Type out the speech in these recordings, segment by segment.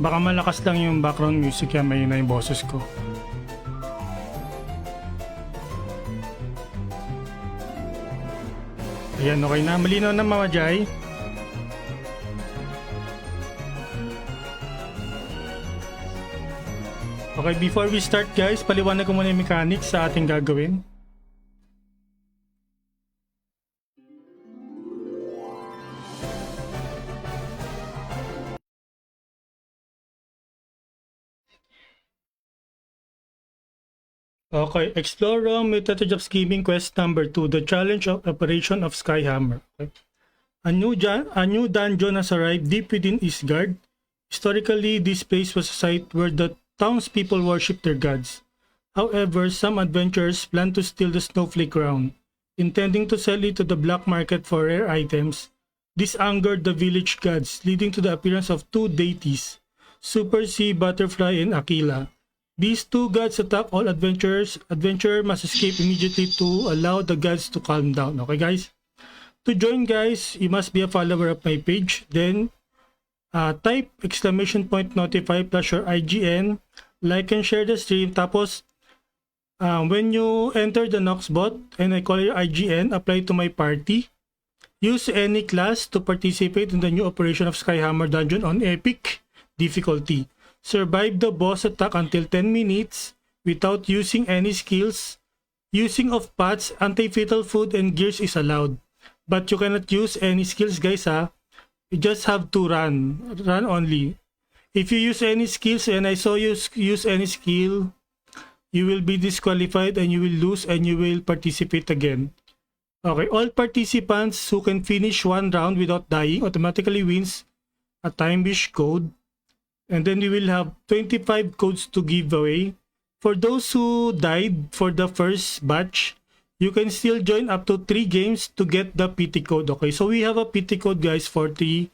Baka malakas lang yung background music yan, may na yung boses ko. Ayan, okay na. Malinaw na, Mama Jai. Okay, before we start guys, paliwanag ko muna yung mechanics sa ating gagawin. Okay, explore Rome with Strategy of Scheming quest number 2, the challenge of operation of Skyhammer. Okay. A new dungeon has arrived deep within Isgard. Historically, this place was a site where the townspeople worship their gods. However, some adventurers plan to steal the snowflake crown, intending to sell it to the black market for rare items. This angered the village gods, leading to the appearance of two deities, Super Sea Butterfly and Aquila. These two gods attack all adventurers. Adventurer must escape immediately to allow the gods to calm down. Okay guys? To join guys, you must be a follower of my page. Then, type !notify plus your IGN. Like and share the stream. Tapos, when you enter the Noxbot and I call your IGN, apply to my party. Use any class to participate in the new operation of Skyhammer Dungeon on Epic difficulty. Survive the boss attack until 10 minutes without using any skills. Using of pots, anti-fatal food, and gears is allowed. But you cannot use any skills guys ha. You just have to run. Run only. If you use any skills and I saw you use any skill, you will be disqualified and you will lose and you will participate again. Okay, all participants who can finish one round without dying automatically wins a time wish code. And then we will have 25 codes to give away. For those who died for the first batch, you can still join up to 3 games to get the PT code. Okay, so we have a PT code guys for the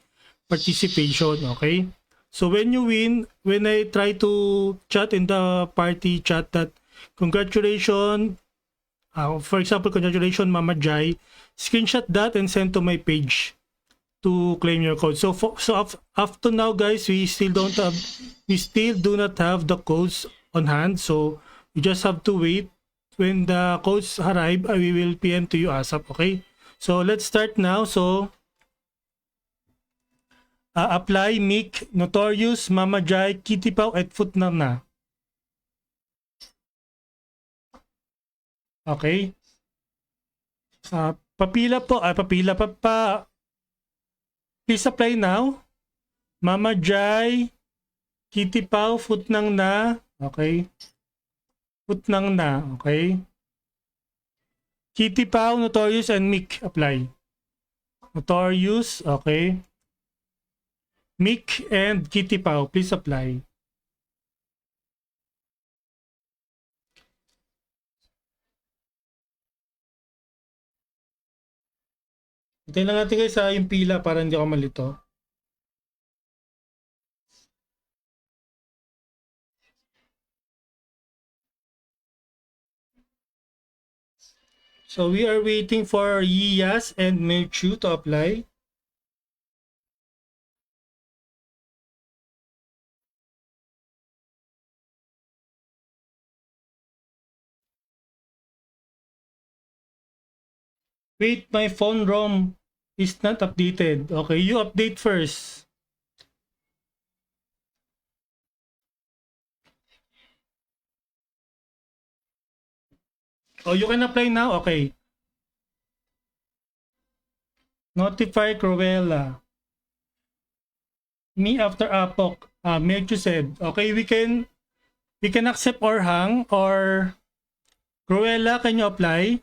participation. Okay, so when you win, when I try to chat in the party chat that congratulations, for example, congratulations Mama Jai, screenshot that and send to my page to claim your code. So up to now guys, we still do not have the codes on hand, so you just have to wait. When the codes arrive, we will PM to you ASAP. Okay, so let's start now. So apply Mick, Notorious, Mama Jai, Kitty Pau at Footnar na. Okay? Papila po, papila pa. Please apply now. Mama Jai, Kitty Pau, Futnang na. Okay? Futnang na. Okay? Kitty Pau, Notorious, and Mick, apply. Notorious, okay. Mick and Kitty Pau, please apply. Hintayin lang natin guys sa yung pila para hindi ako malito. So we are waiting for Yiyas and Melchu to apply. Wait, my phone ROM is not updated. Okay, you update first. Oh, you can apply now? Okay. Notify Cruella. Me after Apok. Melchu said. Okay, we can accept Orhang or Cruella, can you apply?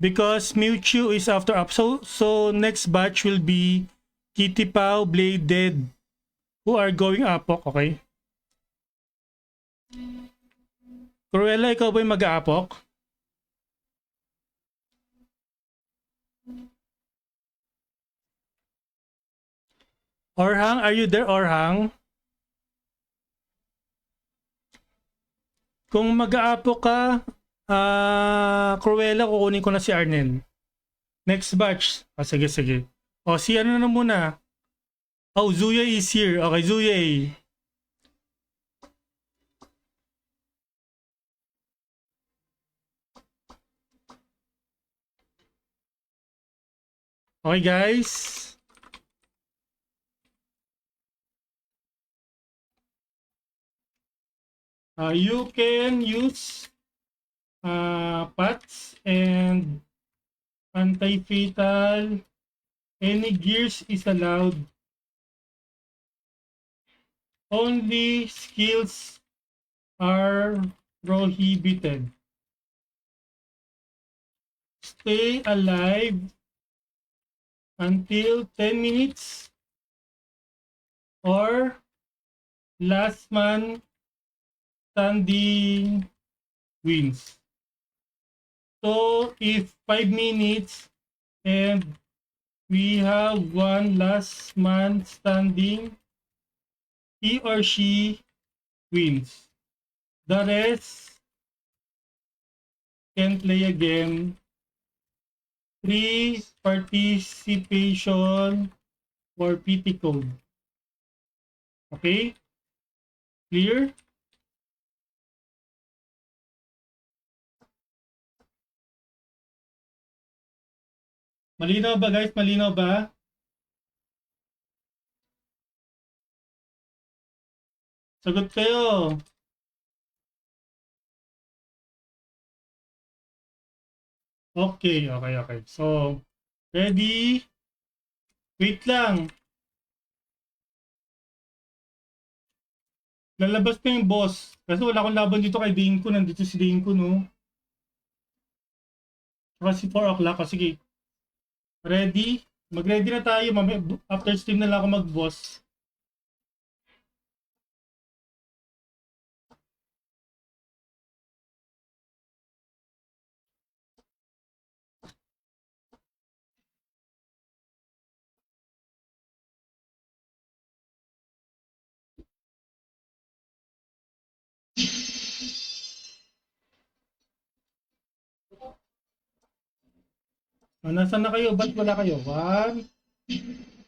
Because Mewtwo is after up. So next batch will be Kitty Pau, Bladed, who are going Apok, okay? Cruella, ikaw ba yung mag-aapok? Orhang, are you there, Orhang? Kung mag-aapok ka, Cruella, kukunin ko na si Arnel. Next batch. Sige, sige. O, si ano na muna? Oh, Zuya is here. Okay, Zuya. Okay, guys. You can use PATS and anti-fatal. Any gears is allowed. Only skills are prohibited. Stay alive until 10 minutes or last man standing wins. So if 5 minutes and we have one last man standing, he or she wins. The rest can play again. Free participation for PT code. Okay? Clear? Malinaw ba guys? Malinaw ba? Sagot kayo. Okay, okay, okay. So, ready? Wait lang. Lalabas pa yung boss. Kasi wala akong laban dito kay Dinko. Nandito si Dinko, no? Kasi 4 o'clock. Sige. Ready? Mag-ready na tayo. After stream na lang ako mag-boss. Nasaan na kayo? Ba't wala kayo? 1,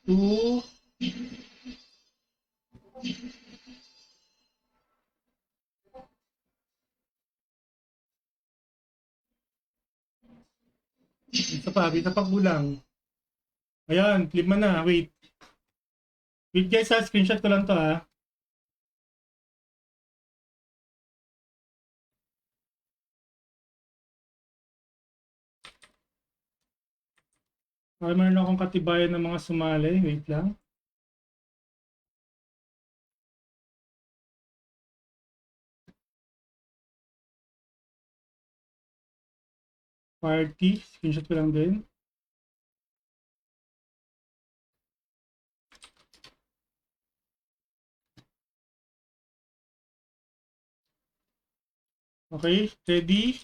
2, isa pa kulang. Ayan, clip mo na. Wait. Wait guys ha, screenshot ko lang to ha. Okay, meron akong katibayan ng mga sumali. Wait lang. Party. Screenshot ko lang din. Okay, ready?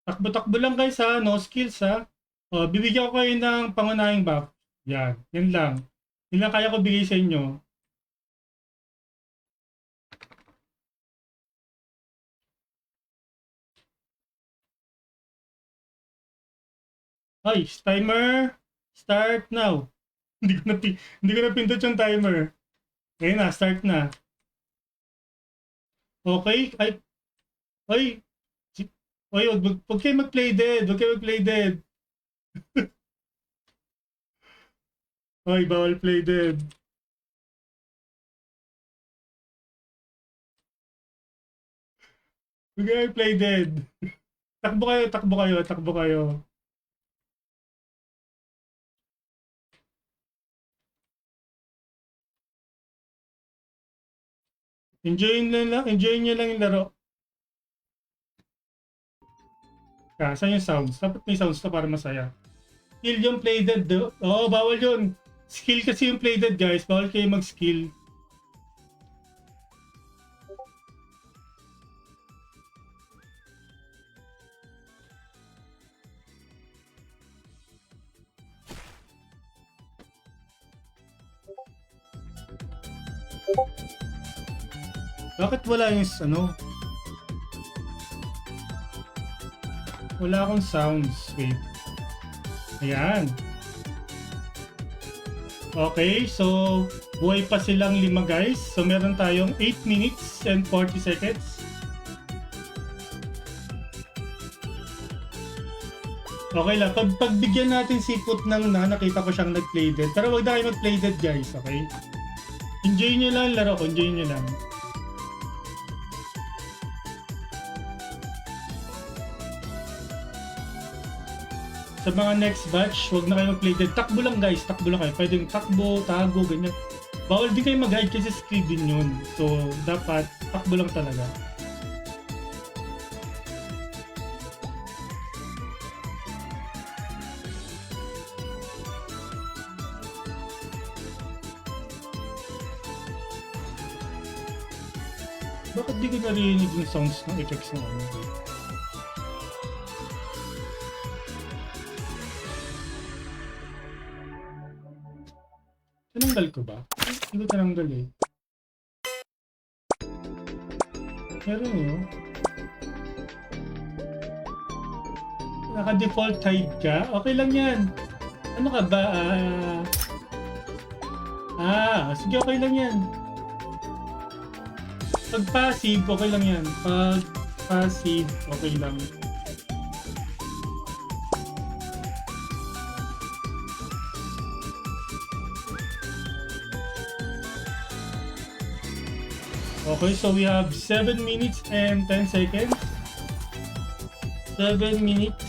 Takbo-takbo lang guys ha, no skills ha. O, bibigyan ko kayo ng pangunahing buff. Yan, yan lang. Yan lang kaya ko bigay sa inyo. Ay, timer, start now. Hindi ko na pindot yung timer. Ayun na, start na. Okay, ay, wag kayo mag-play dead, wag kayo mag-play dead. Ay, bawal play dead. Wag kayo play dead. Takbo kayo, takbo kayo, takbo kayo. Enjoy nyo lang yung laro. Saan yung sounds? Dapat may sounds to para masaya. Skill yung play dead. Oo, bawal yun. Skill kasi yung play dead guys. Bawal kayo mag-skill. Bakit wala yung ano? Wala akong sounds. Wait. Ayan. Okay, so buhay pa silang 5 guys. So meron tayong 8 minutes and 40 seconds. Okay lang, pagbigyan natin si Put ng nakita ko siyang nag-play dead. Pero wag na kayo mag-play dead guys, okay? Enjoy nyo lang laro, enjoy nyo lang. Sa mga next batch, huwag na kayo mag-play dead. Takbo lang guys, takbo lang kayo. Pwedeng takbo, tago, ganyan. Bawal din kayo mag-hide kasi skill din yun. So, dapat takbo lang talaga. Bakit di ko narinig yung sounds ng effects ng ano? Tinanggal ko ba? Hindi ko tinanggal eh. Meron yun. Naka-default hide ka? Okay lang yan. Ano ka ba? Sige okay lang yan. Pag passive, okay lang yan. Pag passive, okay lang. Okay, so we have 7 minutes and 10 seconds. 7 minutes.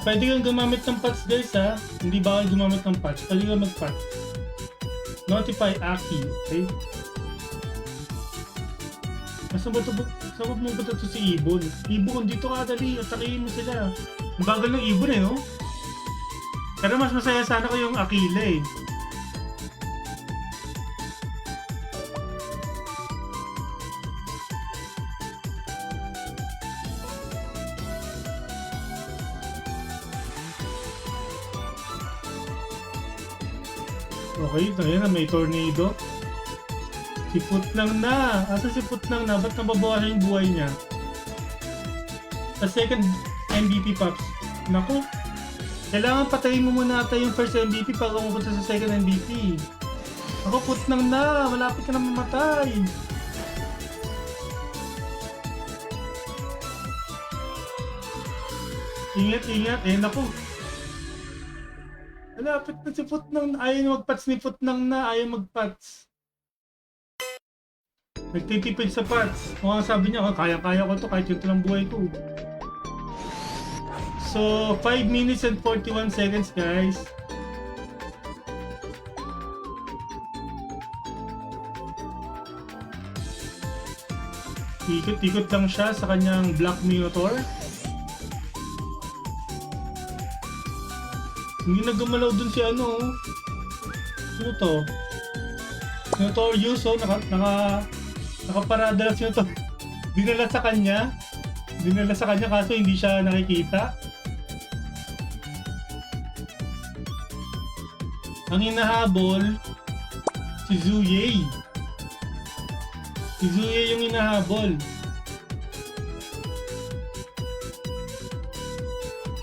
Pwede kang gumamit ng patch guys ha. Hindi bawal gumamit ng patch. Pwede kang mag-patch. Notify Aki. Okay? Saan mo ba ito si Ibon? Ibon, dito ka dali. Atakihin mo sila. Ang bagal ng Ibon eh, no? Pero mas masaya sana ko yung Akila eh. Okay, ayan na, may tornado. Si Putnang na! Asa si Putnang na? Ba't nababawasan yung buhay niya? Sa second MVP Pops. Naku! Kailangan patayin mo muna ata yung first MVP para umupunta sa second MVP. Ako, Putnang na! Malapit ka na mamatay! Ingat, ingat! Eh, naku! Malapit na si Putnang na! Ayaw mag-pats ni Putnang na! Ayaw mag-pats! Nagtitipid sa pots. O ang sabi niya, kaya-kaya ko to kahit yun lang buhay ko. So, 5 minutes and 41 seconds, guys. Ikot-ikot lang siya sa kanyang Black Minotaur. Hindi na gumalaw dun si ano. Ano to? Notorious, oh. Nakaparada lang si Notorious. Dinala sa kanya. Dinala sa kanya kaso hindi siya nakikita. Ang hinahabol, si Zuyei. Si Zuyei yung hinahabol.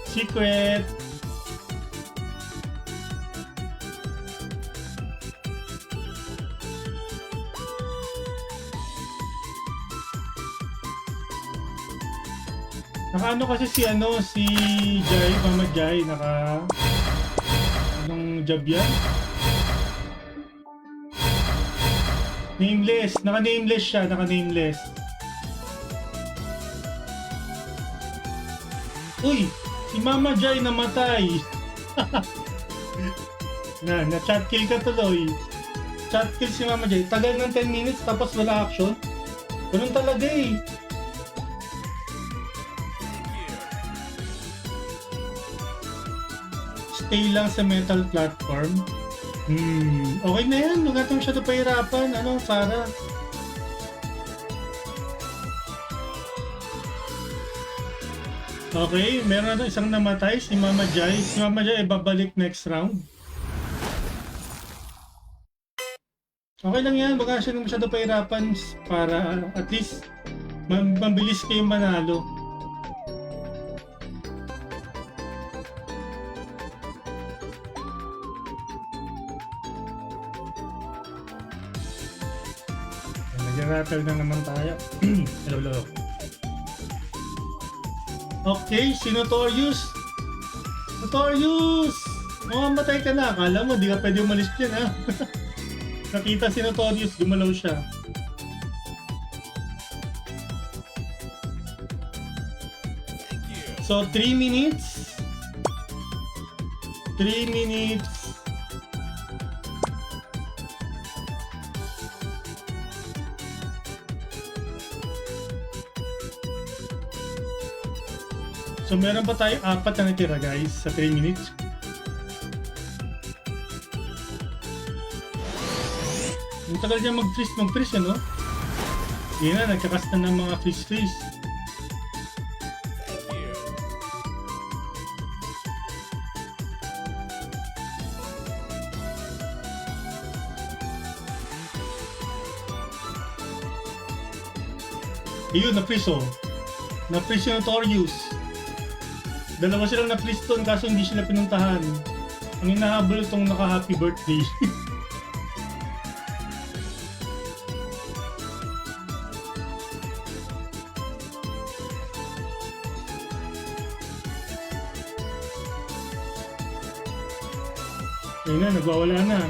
Secret. Naka-ano kasi si Jai, Mama Jai, anong job yan? Nameless, naka-nameless siya, naka-nameless. Uy, si Mama Jai namatay. Na-chat kill ka tuloy. Chat kill si Mama Jai. Tagal ng 10 minutes tapos wala action. Ganun talaga eh. Stay lang sa metal platform. Okay na yan. Huwag natin masyado pahirapan. Ano, para. Okay, meron na isang namatay. Si Mama Jai. Si Mama Jai ay babalik next round. Okay lang yan. Huwag natin masyado pahirapan para at least mabilis kayong manalo. Nag-rattle na naman tayo. Hello. Okay, si Notorious. Notorious! Mamamatay ka na. Akala mo, di ka pwede umalis dyan, ha? Nakita si Notorious, gumalaw siya. So, 3 minutes. 3 minutes. So meron pa tayo 4 na natira guys sa 3 minutes. Ang tagal niya mag-freeze ano? Yan na, nagkakas na ng mga freeze. Ayun, na-freeze oh. Na-freeze yung Notorious. Dalawa silang na-freeze doon kaso hindi sila pinuntahan. Ang hinahabol itong naka-happy birthday. Ayun na, nagwawala na.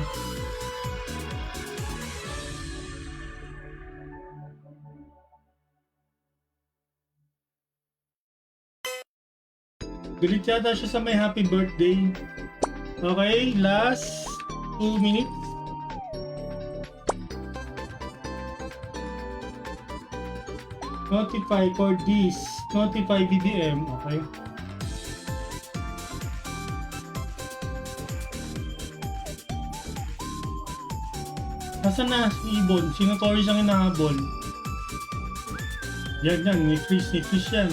Galit yata siya sa may happy birthday. Okay, last 2 minutes. Notify for this. Notify BBM. Okay. Nasaan na si Ibon? Si Notorious ang hinahabol. Yan, may freeze yan.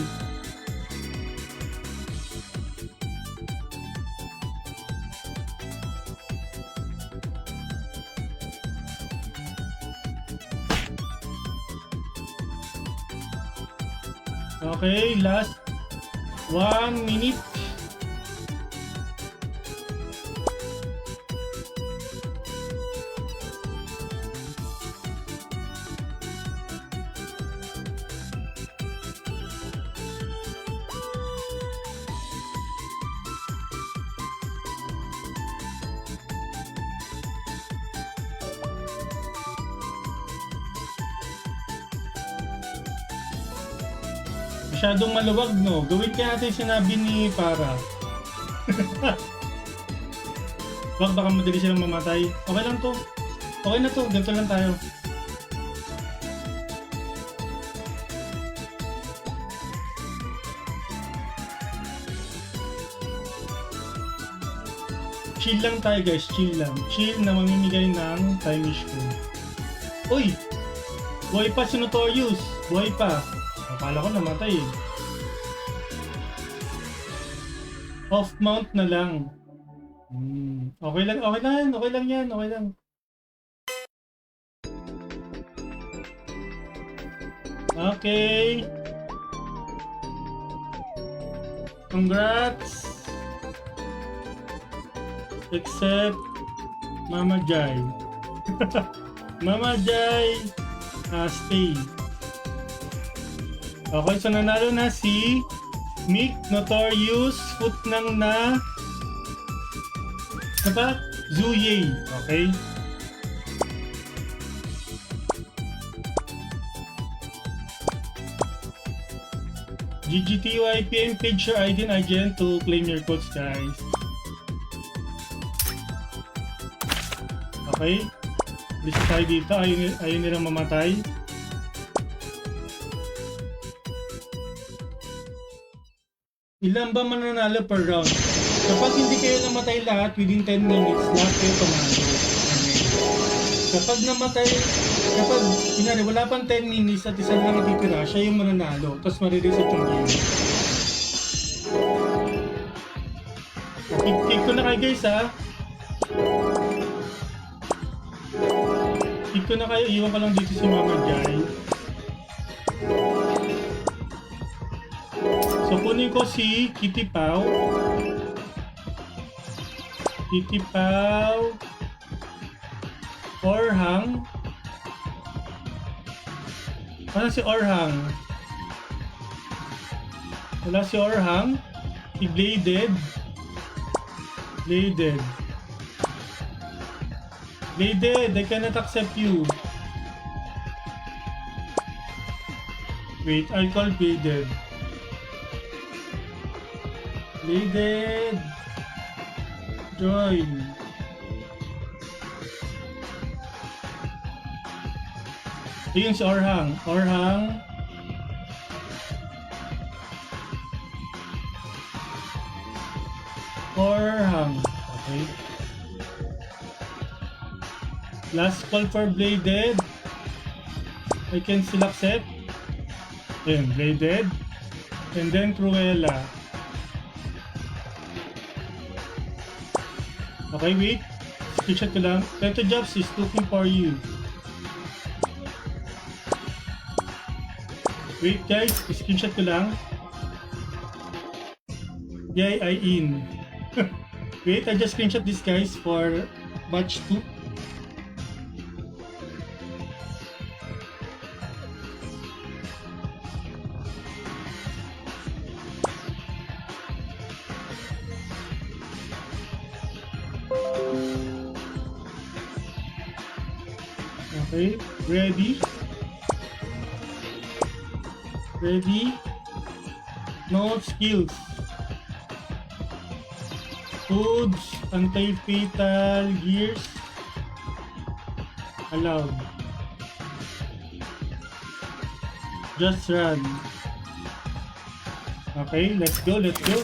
Okay, last 1 minute. Masyadong maluwag, no? Gawin kaya natin yung sinabi ni Para. Baka madali silang mamatay. Okay lang to. Okay na to. Ganito lang tayo. Chill lang tayo guys. Chill lang. Chill na mamimigay ng time issue. Uy! Buhay pa si Notorious. Buhay pa. Akala ko namatay eh. Off mount na lang. Okay lang yan. Okay lang yan. Okay lang. Okay. Congrats. Except Mama Jai. Mama Jai. Stay. Okay, so nanalo na si Mick Notorious Footnang na ba? Zuye. Okay. GGTY PM page your ID and IGN to claim your codes, guys. Okay. List tayo dito. Ayaw nilang mamatay. Ilan ba mananalo per round? Kapag hindi kayo namatay lahat within 10 minutes, lahat kayo panalo. Kapag namatay, kapag pinari, wala pang 10 minutes at isa lang natitira, siya yung mananalo. Tapos marireset yung game. Kick ko na kayo guys ha. Kick ko na kayo, iwan ko lang dito si Mama Jai. So kunin ko si Kitty Pau. Kitty Pau. Orhang. Wala si Orhang. Wala si Orhang. Si Bladed. Bladed. Bladed, I cannot accept you. Wait, I'll call Bladed. Bladed. Join. Ayun si Orhang. Orhang. Orhang. Okay. Last call for Bladed. I can still accept. Ayun, Bladed. And then Cruella. Okay, wait. Screenshot ko lang. Beto Jobs is looking for you. Wait guys, screenshot ko lang. Yay, I in. Wait, I just screenshot this guys for batch 2. Okay, ready? Ready? No skills. Foods, anti-fatal, gears. Allowed. Just run. Okay, let's go, let's go.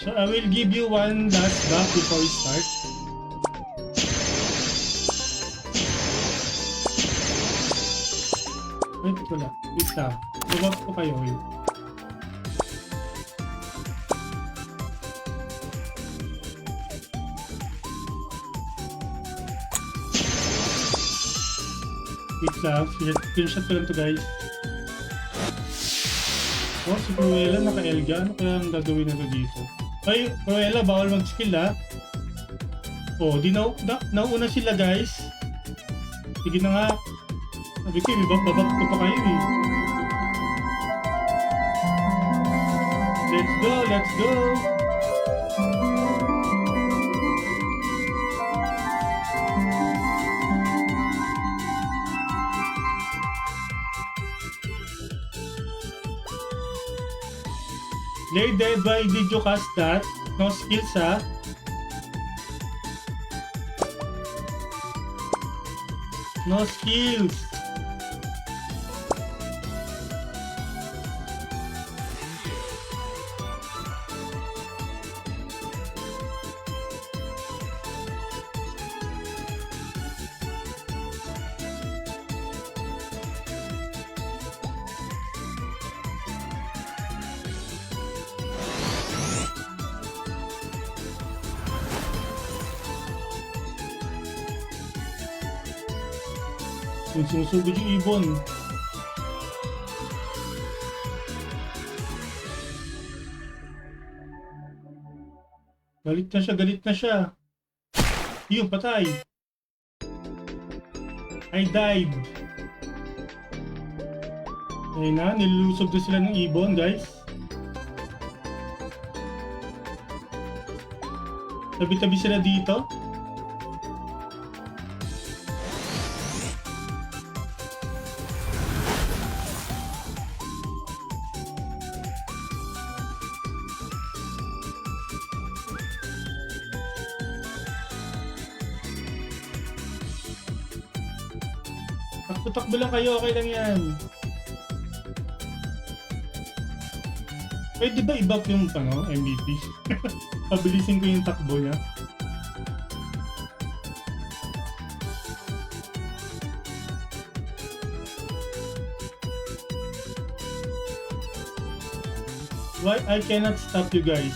So I will give you one last back before we start. Wait, ito lang. Wait lang. Buwag ko kayo. Wait. Wait lang. Screenshot ko lang to guys. Oh, si Cruella naka-Elga. Ano kaya ang gagawin na to dito? Ay, Cruella, bawal mag-skill ha. Oh, di nauna sila guys. Sige na nga. Sabi ko, babak ko pa kayo eh. Let's go, let's go. Lady, why did you cast that? No skills, ha? No skills. Yung sinusugod yung ibon. Galit na siya, galit na siya. Yun, patay. I died. Ayun na, nilusob na sila ng ibon, guys. Tabi-tabi sila dito. Takbo lang kayo, okay lang yan. Pwede ba i-buff yung MVP? Pabilisin ko yung takbo niya. Why I cannot stop you guys?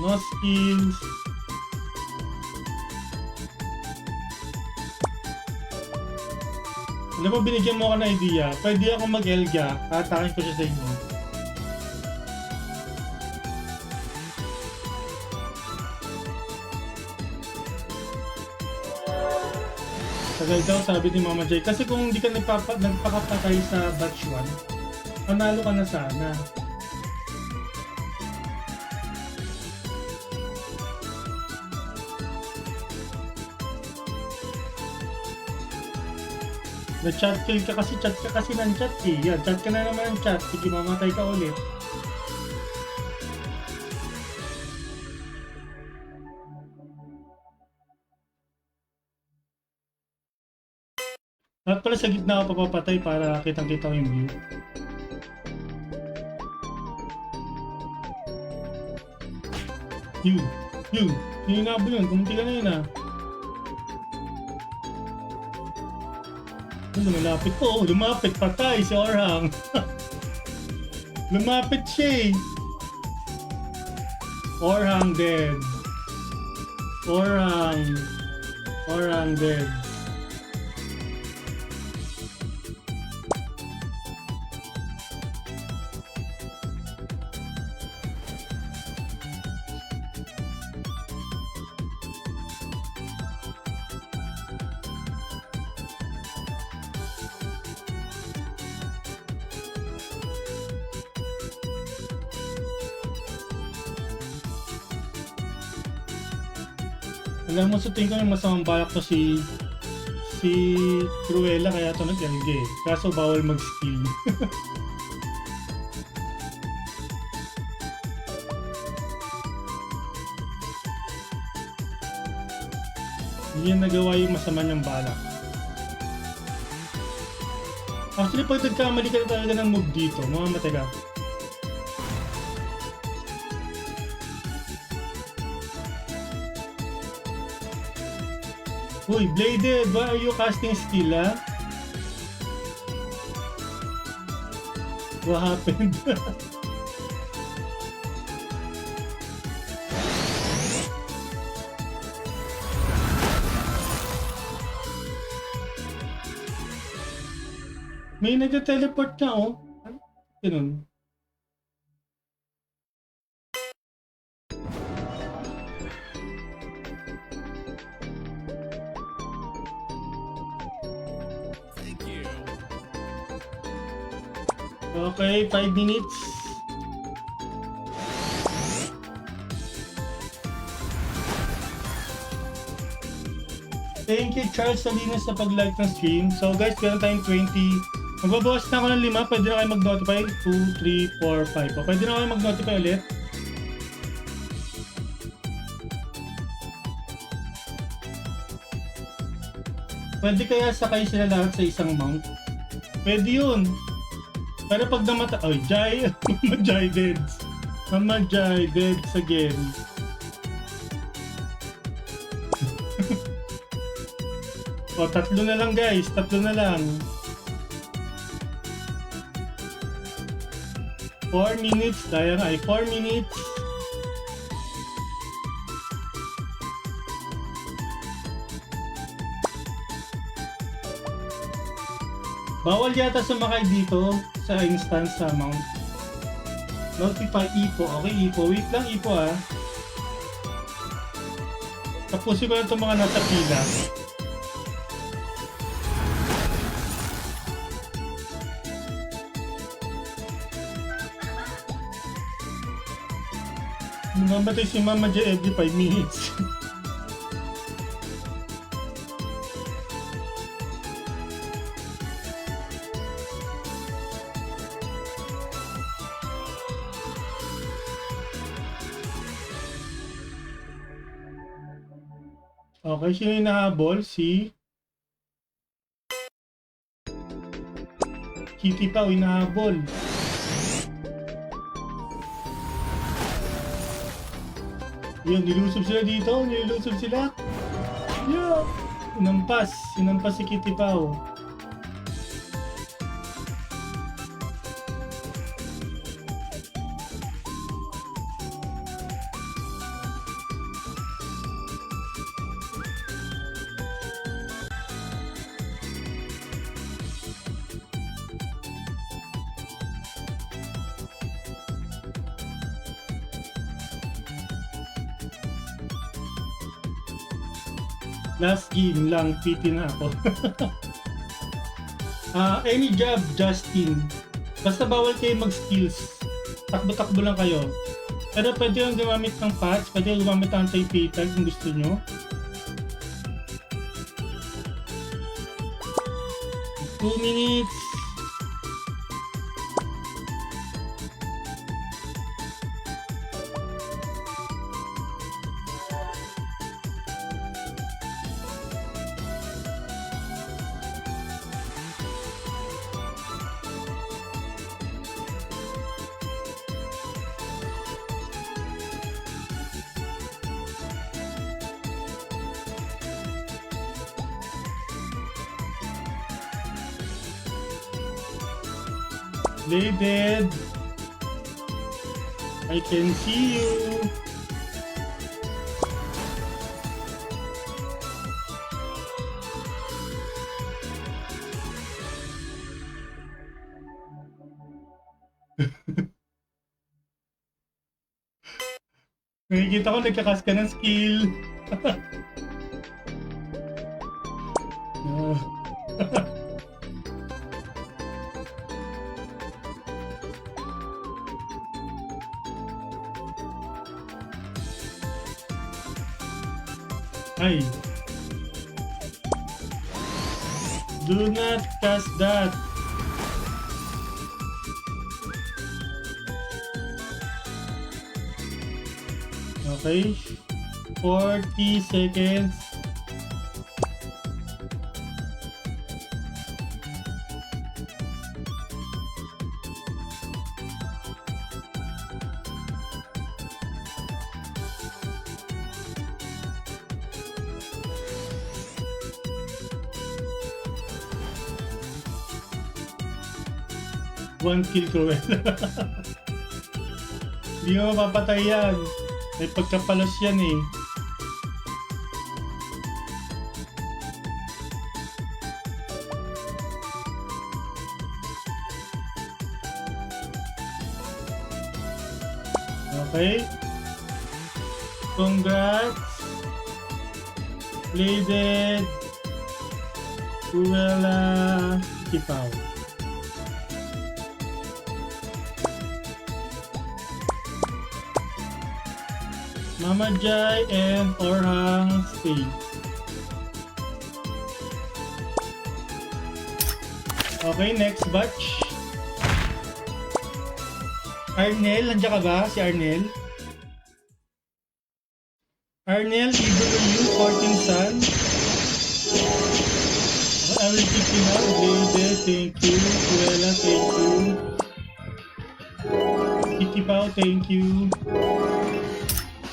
No skills. Alam mo, binigyan mo ako ng idea. Pwede ako mag-Elga. Atakin ko siya sa inyo. Tagal daw, sabi ni Mama Jay. Kasi kung hindi ka nagpakapatay sa batch 1, panalo ka na sana. Na-chat kill ka kasi ng chat eh. Yan, chat ka na naman ng chat. Sige, mamatay ka ulit. At pala sa gitna ako papapatay para kitang-kita ko yung view. Yun. Yung nga ba yun? Kumunti ka na yun ah. Lumapit po, lumapit, patay si Orhang. Lumapit siya eh. Orhang dead. Orhang dead. Alam mo, sa tingin ko yung masamang balak to si Cruella, kaya ito nag-LG eh. Kaso bawal mag-skill. Hindi niya nagawa yung masama niyang balak. Actually, pag nagkamali ka talaga ng move dito, mamamatay ka. Uy, Bladed, why are you casting skill, ha? What happened? May nag-teleport na, oh. Ganun. Okay, 5 minutes. Thank you Charles Salinas sa pag-like ng stream. So guys, meron tayong 20. Magbabawas na ako ng 5. Pwede na kayo mag-notify. 2, 3, 4, 5. O, pwede na kayo mag-notify ulit. Pwede kaya sakay sila lahat sa isang mount? Pwede yun. Pero pag namata... Ay, Jai! Mama Jai Deads. Mama Jai Deads again. O, 3 na lang guys. 3 na lang. 4 minutes. Daya nga ay 4 minutes. Bawal yata sumakay dito sa instance sa mount. Notify Ipo. Okay, Ipo. Wait lang, Ipo ah. Tapusin ko na itong mga nasa pila. Mamatay si Mama J every 5 minutes. Okay, sino yung nahabol? Si Kitty pa, hinahabol. Yun, nilusob sila dito. Nilusob sila. Yeah. Sinampas. Sinampas si Kitty Pao. Last game lang, piti na ako. Any job, Justin. Basta bawal kayo mag-skills. Takbo-takbo lang kayo. Pero pwede yung gumamit ng patch, pwede yung gumamit ng anti-fatal kung gusto nyo. 2 minutes. Bladed, I can see you. Nakikita ko nagkakas ka ng skill. Ay. Do not cast that. Okay. 40 seconds. One kill Cruella. Hindi mo mapapatay yan. May pagkapalos yan eh. Okay. Congrats. Bladed. Cruella. Kipaw. Mama Jai and Orhang stay. Okay, next batch. Arnel, nandiyan ka ba? Si Arnel? Arnel, either you, 14 Sun. I will keep you now. Grade, thank you. Cruella, thank you. Kitty Pao, thank you.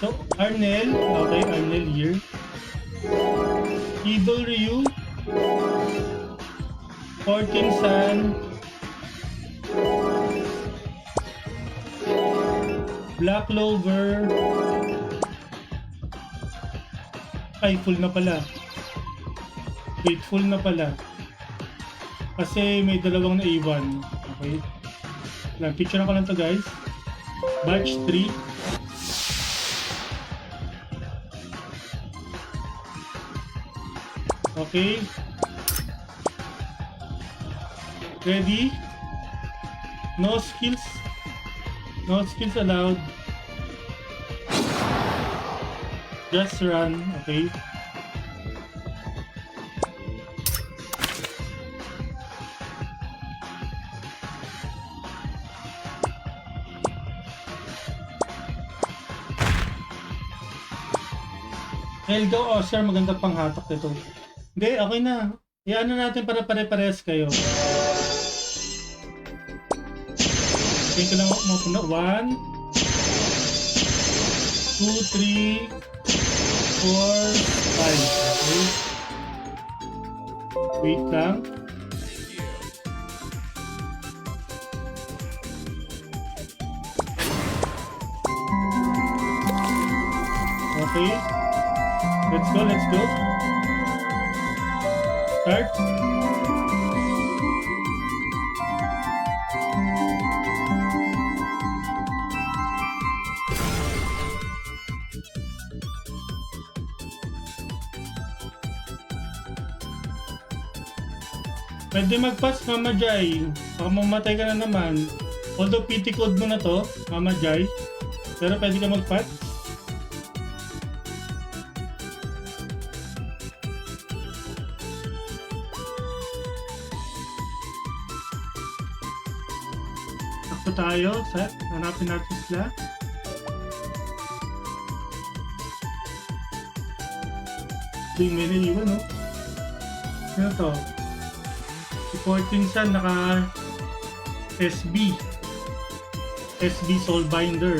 So, Arnel, okay, Arnel here. Evil Ryu, 14 Sun. Black Clover. Ay, full na pala. Wait, full na pala. Kasi may dalawang naiwan. Okay. Lang, picture ko lang to guys. Batch 3. Okay. Ready? No skills. No skills allowed. Just run, okay? Elgo, oh sir, maganda pang hatak nito. Hindi, okay na. Iyan na natin para pare-pares kayo. Think ko lang mo puno. 1, 2, 3, 4, 5. Okay. Wait lang. Okay. Let's go, let's go. Start. Pwede mag-pass, Mama Jai. Baka mamatay ka na naman. Although PT code mo na to, Mama Jai. Pero pwede ka mag-pass. Takbo tayo, set. Hanapin natin sila. May naiiwan, no? Ano to? 14 Sun naka SB Soulbinder.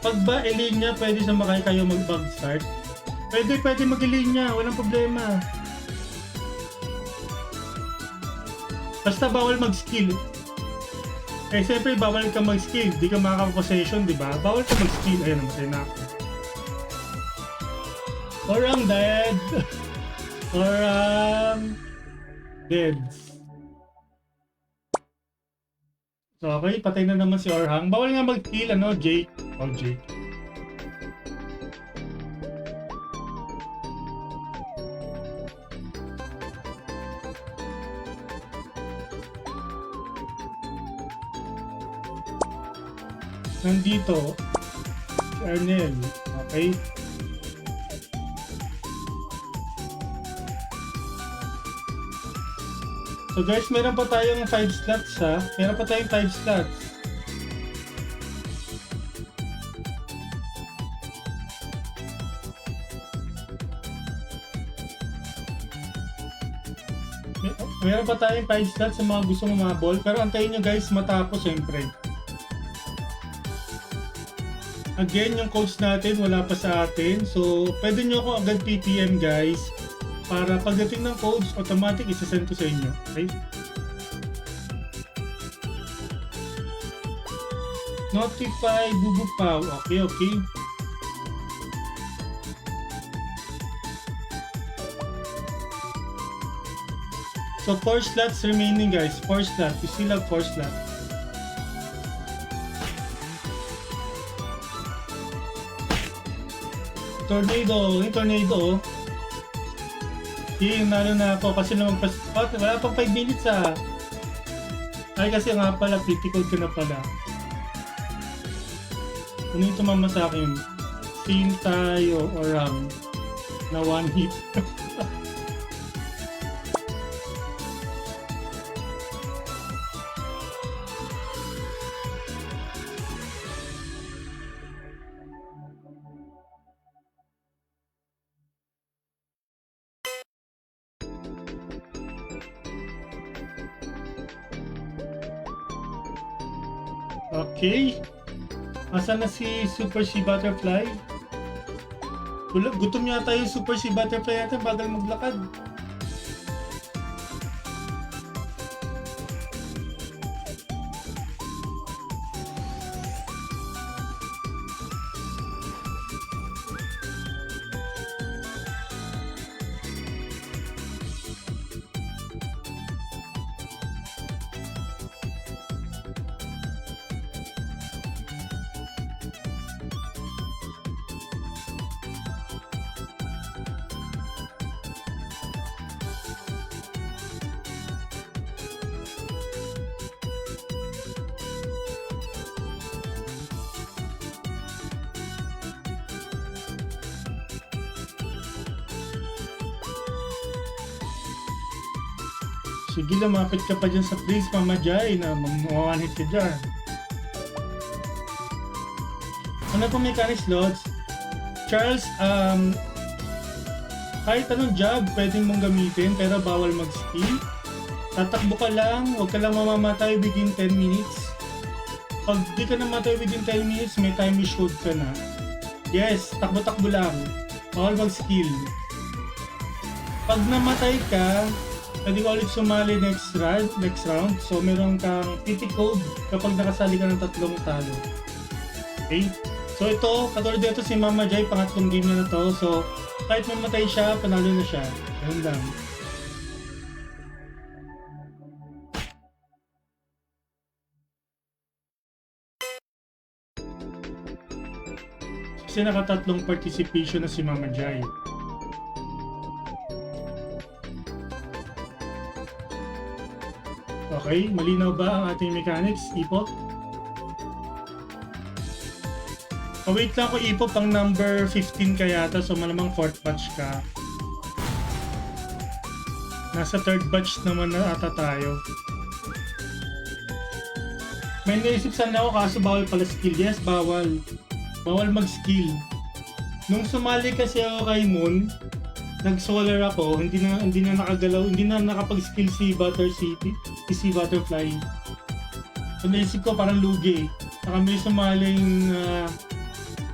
Pag ba ilinya pwede sumakay kayo mag-bug start? Pwede mag-ilinya, walang problema. Basta bawal mag-skill. Eh siyempre bawal ka mag-skill, di ka makaka-possession, di ba? Bawal ka mag-skill. Ayun, namatay na ako. Orang dead. Or deads. So okay, patay na naman si Orhang. Bawal nga mag-kill, ano, Jake. Oh, Jake. Nandito si Arnel. Okay. So guys, meron pa tayong 5 slots ha. Meron pa tayong 5 slots. Meron pa tayong 5 slots sa mga gusto mabol. Pero antayin nyo guys matapos syempre. Again, yung codes natin wala pa sa atin. So, pwede nyo ako agad PPM guys. Para pagdating ng codes, automatic isasend ko sa inyo. Okay? Notify Bubu Pau. Okay, okay. So 4 slots remaining guys. 4 slots. We still have 4 slots. Tornado. Yung tornado oh. Nalo na ako kasi lumagpas. Oh, wala pang 5 minutes ah. Ay kasi nga pala, critical ka na pala. Ano yung tumama sa akin? Sintay o Orang na one hit. Okay. Asan na si Super Sea Butterfly? Gutom yata yung Super Sea Butterfly natin, bagal maglakad. Sige, lumapit ka pa dyan sa freeze, Mama Jai, na mamuhanit ka dyan. Ano pong mechanics, Lods? Charles, kahit anong job pwedeng mong gamitin pero bawal mag-skill. Tatakbo ka lang, huwag ka lang mamamatay within 10 minutes. Pag di ka namatay within 10 minutes, may time shield ka na. Yes, takbo-takbo lang. Bawal mag-skill. Pag namatay ka, pwede ka ulit sumali next round. So meron kang PT code kapag nakasali ka ng 3 talo. Okay? So ito, katulad dito si Mama Jai, pangatlong game na to. So kahit mamatay siya, panalo na siya. Ganun lang. Kasi nakatatlong participation na si Mama Jai. Okay, malinaw ba ang ating mechanics, Ipop? Wait lang ko, Ipop, pang number 15 ka yata, so malamang 4th batch ka. Nasa 3rd batch naman na ata tayo. May naisip sana ako kaso bawal pala skill. Yes, bawal. Bawal mag-skill. Nung sumali kasi ako kay Moon, nag-solar ako, hindi na nakagalaw, hindi na nakapag-skill si Butterfly. So naisip ko parang lugi. Saka may sumaling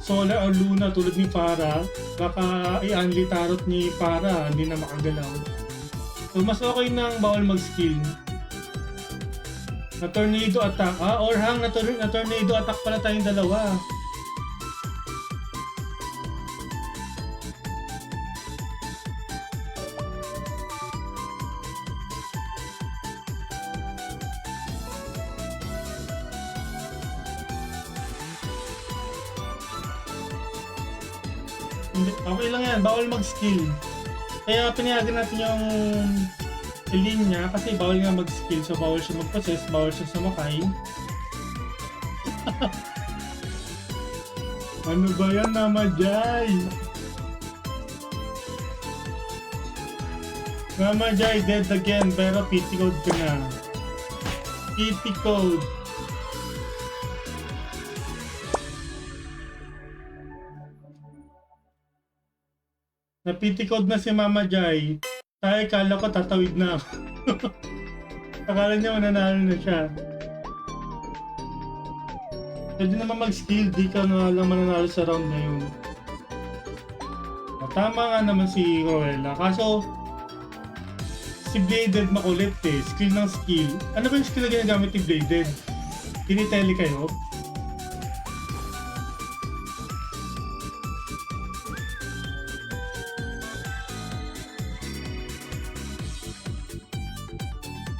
Solar o Luna tulad ni Farah, baka i-unli tarot ni Farah, hindi na makagalaw. So mas okay nang bawal mag-skill. Na tornado attack. Or hang na tornado attack pala tayong dalawa. Okay lang yan, bawal mag-skill. Kaya pinayagan natin yung linya kasi bawal nga mag-skill. So bawal siya mag-possess, bawal siya sumakay. Ano ba yan, Mama Jai? Mama Jai, dead again, pero PT code ka na. PT code. Na-PT code na si Mama Jai. Tayo, kala ko tatawid na ako. Akala niya mananalo na siya. Pwede naman mag-skill, di ka na lang mananalo sa round na yun. Tama nga naman si Roella. Kaso, si Bladed makulit eh. Skill ng skill. Ano ba yung skill na ginagamit ni Bladed? Tinitele kayo?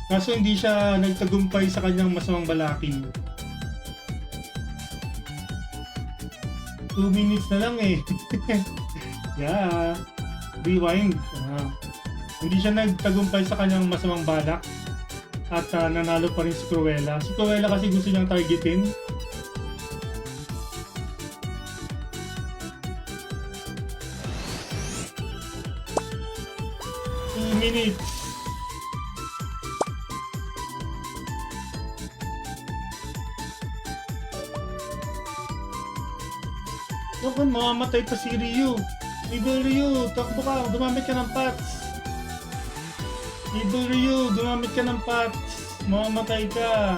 Kaso hindi siya nagtagumpay sa kanyang masamang balakid. 2 minutes na lang eh. Yeah. Rewind. Hindi siya nagtagumpay sa kanyang masamang balak. At nanalo pa rin si Cruella. Si Cruella kasi gusto niyang targetin. minutes. Naku, mamamatay pa si Ryu. Evil Ryu, takbo ka, gumamit ka ng pots. Evil Ryu, gumamit ka ng pots. Mamamatay ka.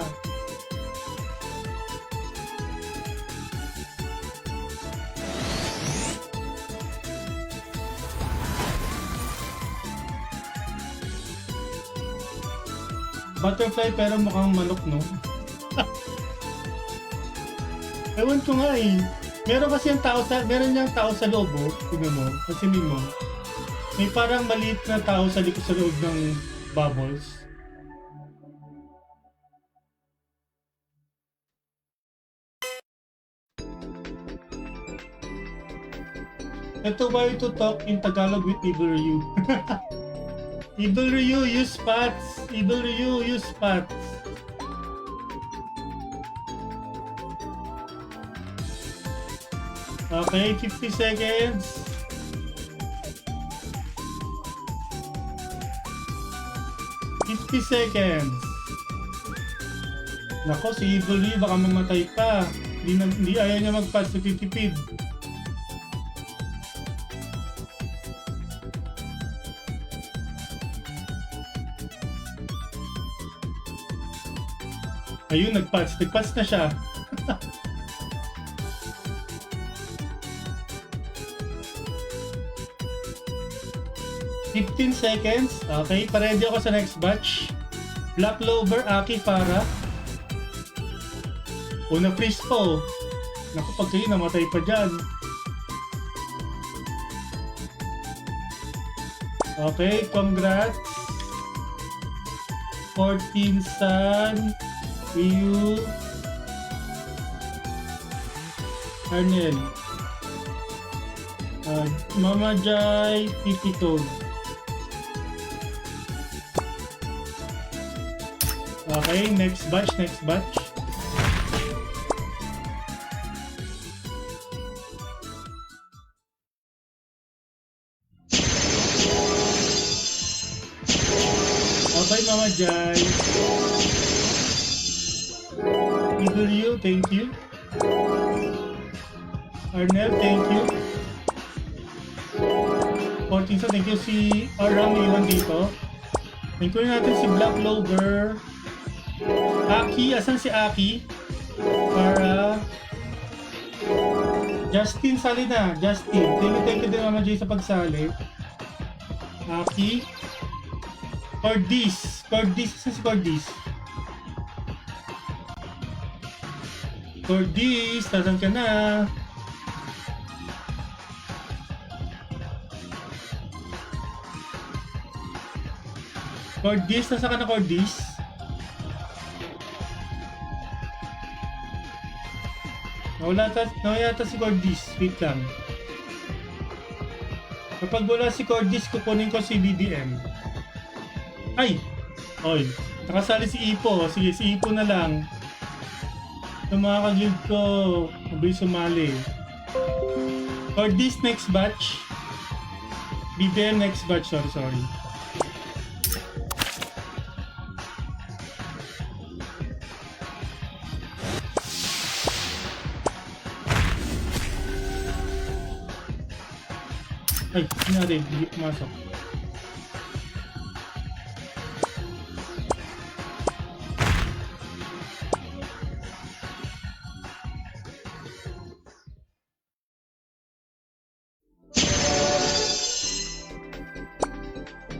Butterfly pero mukhang manok, no? Ewan ko nga eh. Meron kasi yung tao sa, meron niyang tao sa loob, oh. Tingnan mo, pansinin mo. May parang maliit na tao sa likod sa loob ng bubbles. Ito why to talk in Tagalog with Evil Ryu. Evil Ryu, use spots. Evil Ryu, use spots. Okay, 50 seconds. 50 seconds. Nako, si Evil Ryu baka mamatay pa. Hindi ayaw niya mag-pass sa titipid. Ayun, nag-pass na siya. $15 seconds. Okay, pa-ready ako sa next batch. Black Clover, Aki, Farah. Na-freeze po. Naku, pag kayo namatay pa dyan. Okay, congrats. 14 Sun, Ryu, Arnel, Mama Jai, Titi Toad. Okay, next batch. Okay, Mama Jai. Evil Ryu, thank you. Arnel, thank you. 14 thank you. Si Aram iwan dito. Thank you natin si Black Clover. Aki, asan si Aki? Para Justin, sali na. Justin, thank you din Mama Jay sa pagsali. Aki. Cordis, asan si Cordis? Cordis, tasan ka na? Cordis, nasa ka na Cordis? Nawala yata si Cordis. Wait lang. Kapag wala si Cordis, kukunin ko si BDM. Ay! Oy, nakasali si Ipo. Sige, si Ipo na lang. Yung mga ka-guild ko, mabilis sumali. Cordis next batch. BDM next batch, sorry. Ay, nangyari, hindi pumasok.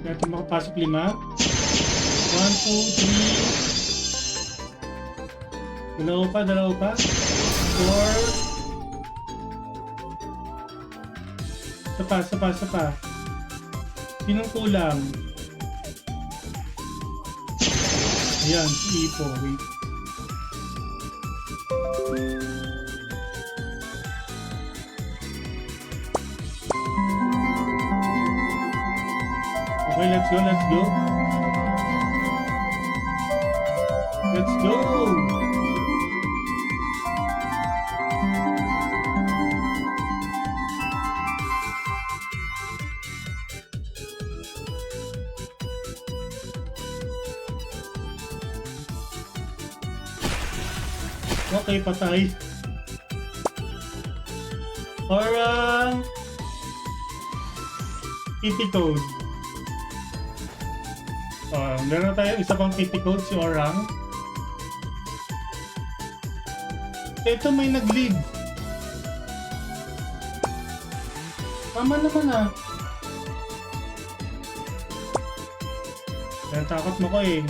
Natin makapasok 5. 1, 2, 3. Dalawa pa. 4. Isa pa. Sinong kulang? Ayan, si Ipo. Wait. Okay, let's go. Let's go! Okay, patay. Or PT code. Meron tayo isa pang PT code, si Orang. Ito may nag-lead. Tama naman ah. Kaya takot mo ko eh.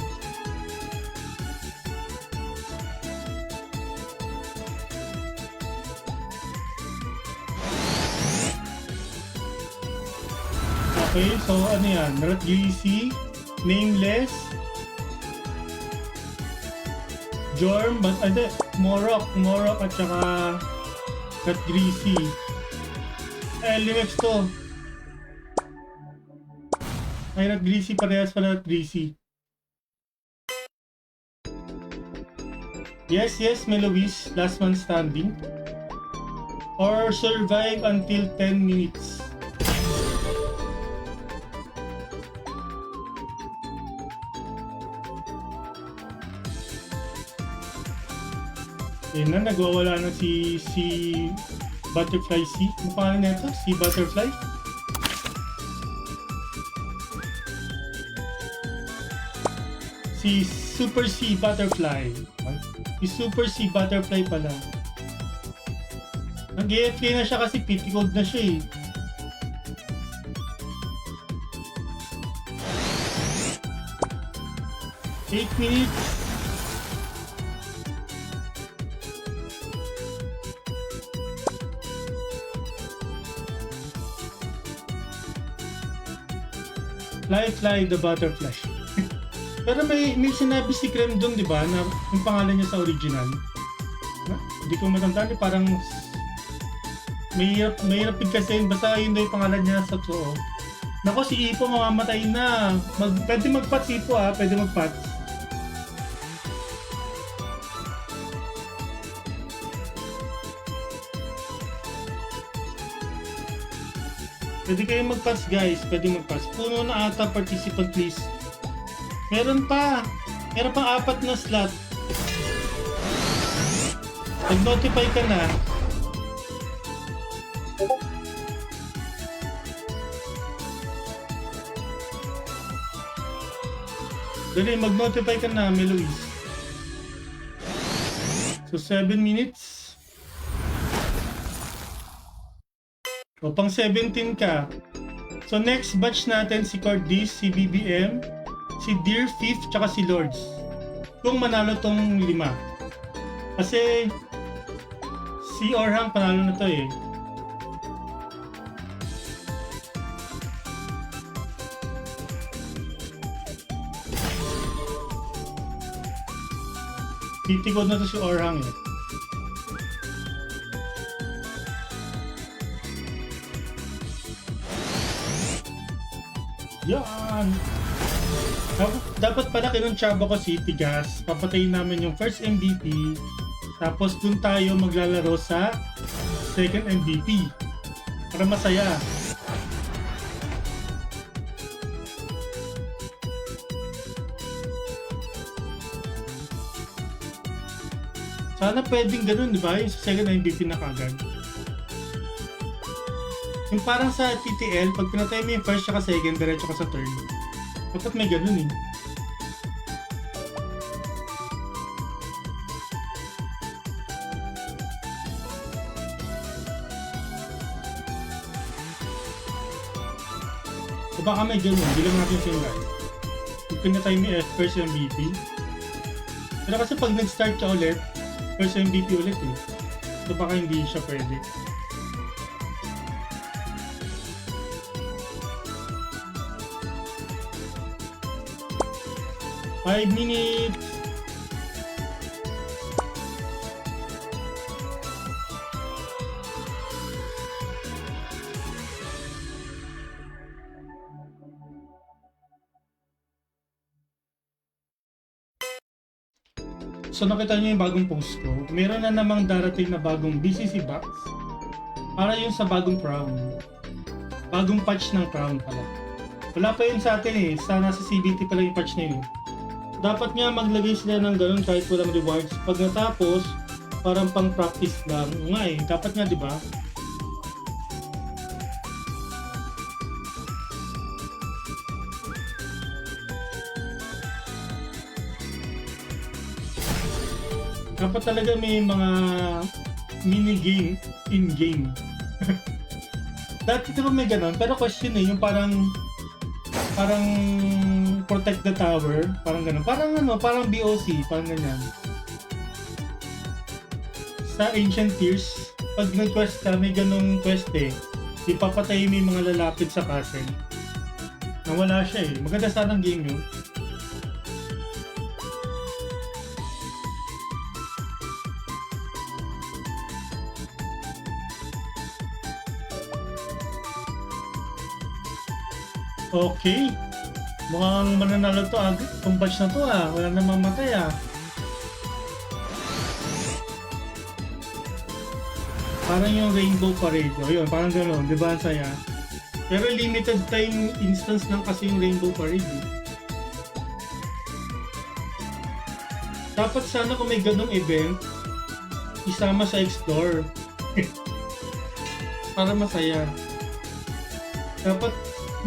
Okay, so ano yan? Rat GC, Nameless, Jorm, Morok at saka Rat Greasy. Limex to. Ay, Rat Greasy, parehas pala Rat Greasy. Yes, Meloise, last man standing. Or survive until 10 minutes. Yun na, nagwawala na si Butterfly C. Ano pangalan nito? Si Butterfly? Si Super C Butterfly. Si Super C Butterfly pala. Nag-AFK na siya kasi PT code na siya eh. 8 minutes. Fly the butterfly. Pero may sinabi si Krem doon, di ba? Na yung pangalan niya sa original. Hindi ko matandaan, parang mahirap pigkasin. Basta yun daw yung pangalan niya sa totoo. Nako, si Ipo mamamatay na. Pwede mag-pats Ipo pwede mag-pats. Pwede kayo mag-pass guys, pwede mag-pass. Puno na ata participant list. Meron pang 4 na slot. Mag-notify ka na. Dali, mag-notify ka na, Meloise. So 7 minutes. O, pang 17 ka. So, next batch natin si Cordis, si BBM, si Dear Fifth, tsaka si Lords. Kung manalo tong 5. Kasi, si Orhang panalo na to eh. Titikod na to si Orhang eh. Yan! Dapat pala kinuntsaba ko si Tigas. Papatayin namin yung first MVP. Tapos dun tayo maglalaro sa second MVP. Para masaya. Sana pwedeng ganun, di ba? Yung second MVP na kagad. Yung parang sa TTL, pag pinatay mo yung first tsaka second, diretso ka sa third. Dapat may ganun eh. So baka may ganun, bilang natin yung guys. Pag pinatay mo yung first MVP. Pero kasi pag nag-start ka ulit, first MVP ulit eh. So baka hindi siya pwede. 5 minutes. So nakita niyo yung bagong post ko. Meron na namang darating na bagong BCC box para yung sa bagong crown. Bagong patch ng crown pala. Wala pa yun sa atin eh. Sana sa CBT pala yung patch na yun. Dapat nga maglagay sila ng ganun kahit walang rewards. Pag natapos, Parang pang practice lang. Oo nga eh, dapat nga, di ba? Dapat talaga may mga mini-game in-game. Dati diba may ganon? Pero question eh, yung parang protect the tower, parang ganon. Parang ano, parang BOC, parang ganyan. Sa Ancient Tears, pag nag-quest ka, may ganong quest eh. Ipapatay mo yung mga lalapit sa castle. Nawala siya eh. Maganda sana ang game yun. Okay. Mukhang mananalo to agad. Itong batch na to ah. Wala na mamatay ah. Parang yung Rainbow Parade. O yun, parang gano'n. Diba ang saya? Pero limited time instance lang kasi yung Rainbow Parade eh. Dapat sana kung may ganong event, isama sa Explore. Para masaya. Dapat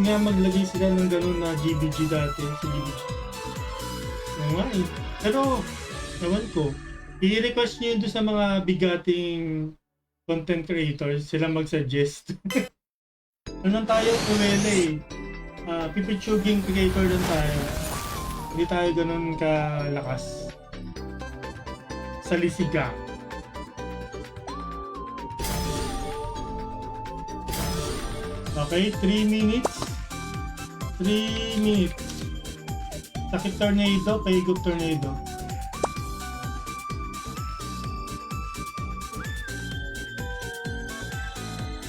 nga maglagay sila ng gano'n na GBG dati sa GBG. Yan nga eh. Pero, ewan ko. I-request nyo yun doon sa mga bigating content creators. Sila mag-suggest. Ano tayo, Kuwele eh. Pipitsuging creator lang tayo. Hindi tayo gano'n kalakas. Sa lisiga. Okay, 3 minutes. 3 minutes. Sakit tornado, paigop tornado.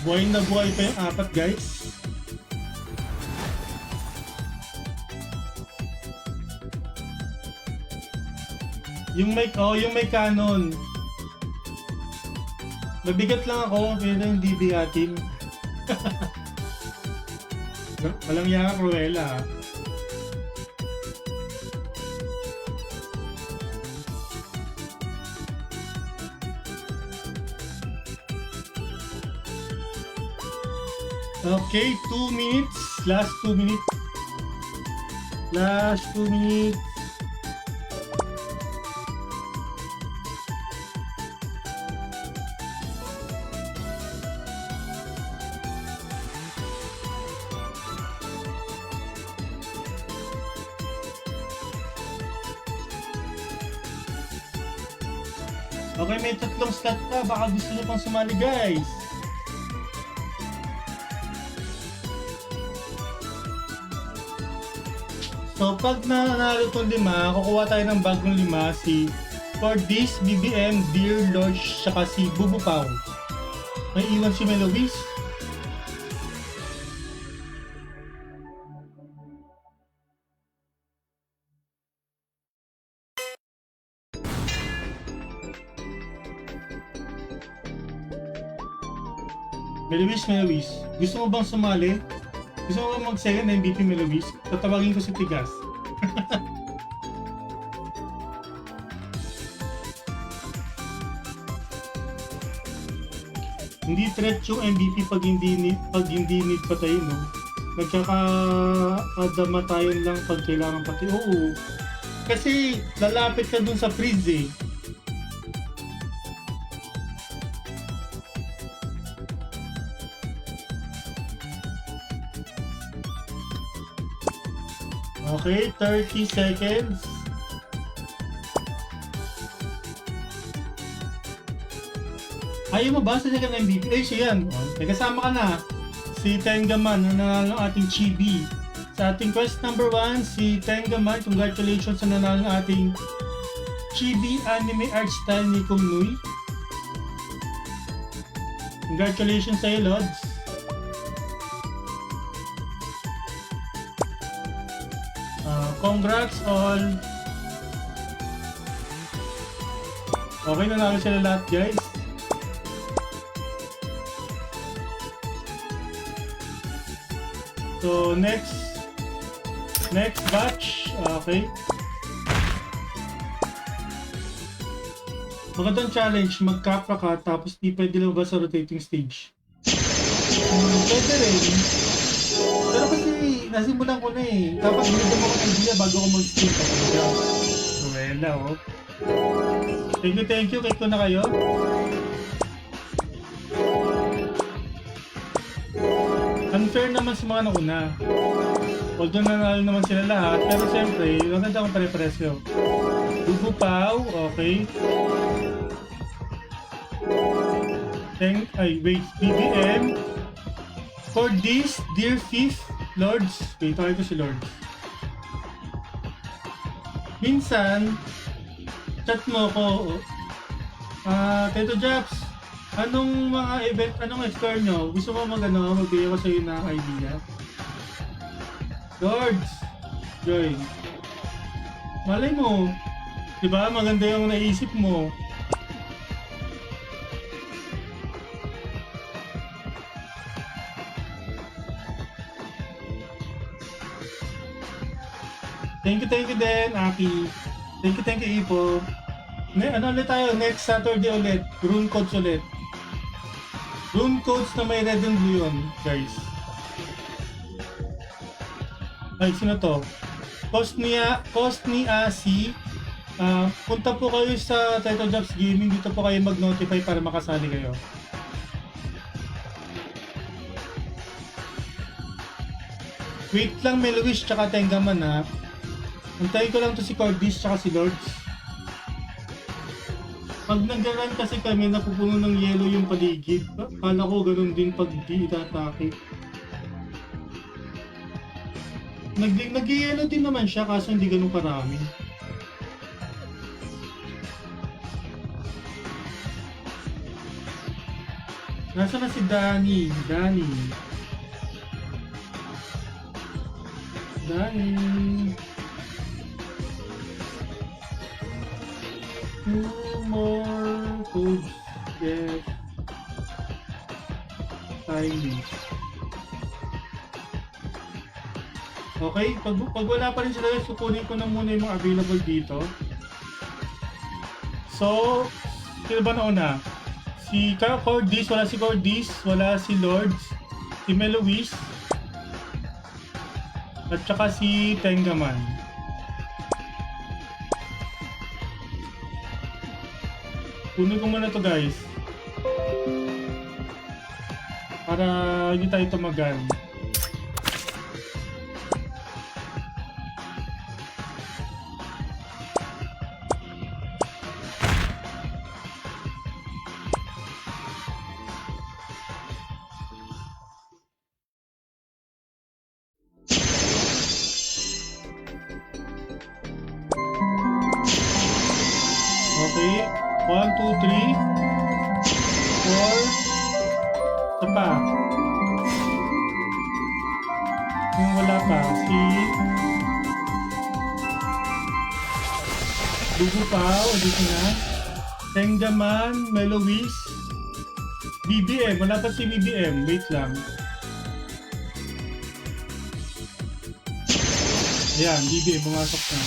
Buhay na buhay pa yung apat, guys. Yung may cannon. Mabigat lang ako, pero hindi bigatin. Walang yaka, Cruella. Okay, 2 minutes. Last 2 minutes. Last 2 minutes. Okay, may 3 slot pa. Baka gusto nyo pang sumali, guys. So, pag nanalo itong 5, kukuha tayo ng bagong 5. Si Cordis, BBM, Dear Lodge, saka si Bubu Pau. May iwan si Melovis. Melovis, gusto mo bang sumali? Gusto mo bang mag-second MVP, Melovis? Tatawagin ko si Tigas. Hindi threat yung MVP pag hindi need patayin, no? Nagkakadama tayo lang pag kailangan patayin. Oo. Kasi lalapit ka dun sa freeze eh. Okay, 30 seconds. Ayaw mo ba sa second MVP? Ay, siya yan. May kasama ka na. Si Tengaman, na nanalo ng ating Chibi. Sa ating quest number 1, si Tengaman. Congratulations sa nanalo ng ating Chibi Anime Art Style ni Kung Nui. Congratulations sa'yo, Lods. Congrats all. Okay, nanalo sila lahat, guys. So next batch, okay. Magandang challenge, mag-capra ka tapos di pwede lumabas sa rotating stage. Pwede rin. Pero kasi nasimulan ko na eh. Dapat binigyan mo ko ng idea bago ko mag-stream pa talaga. Wala oh. Thank you. Kahit ko na kayo. Unfair naman sa mga nauna. Although nanalo naman sila lahat, pero siyempre, maganda akong pare-presyo. Dugo Pau, okay. BBM. For this, dear Fifth, Lords. Wait, tayo ko si Lords. Minsan, chat mo ko, Teto Japs, anong mga event, anong explore nyo? Gusto mo magbigay ko sa'yo ng idea? Lords, join. Malay mo, diba? Maganda yung naisip mo. Thank you din, Aki. Thank you, Ipo. Ano ulit tayo? Next Saturday ulit. Rune codes ulit. Rune codes na may red and blue yun, guys. Ay, sino to? Cosni Asi. Punta po kayo sa Title Jobs Gaming. Dito po kayo mag-notify para makasali kayo. Wait lang, Melowish tsaka Tengaman ha. Antayin ko lang to si Cordis tsaka si Lords. Pag nag-run kasi kami, napupuno ng yellow yung paligid. Kala ko ganun din pag di itatake. Nag-yellow din naman siya kaso hindi ganun karami. Nasa na si Danny? Danny. Two more codes. Yes. Timing. Okay, pag wala pa rin sila, sukunin ko na muna yung mga available dito. So, sino ba nauna? Si Cordis, wala si Cordis, wala si Lords, si Melowish, at saka si Tengaman. Kunin ko muna to guys. Para hindi tayo tumagal. Okay. 1, 2, 3 4. Isa pa. Yung wala pa, si Dugo Pau, dito na. Tengaman, Melowish, BBM, wala pa si BBM, wait lang. Ayan, BBM, pumasok na.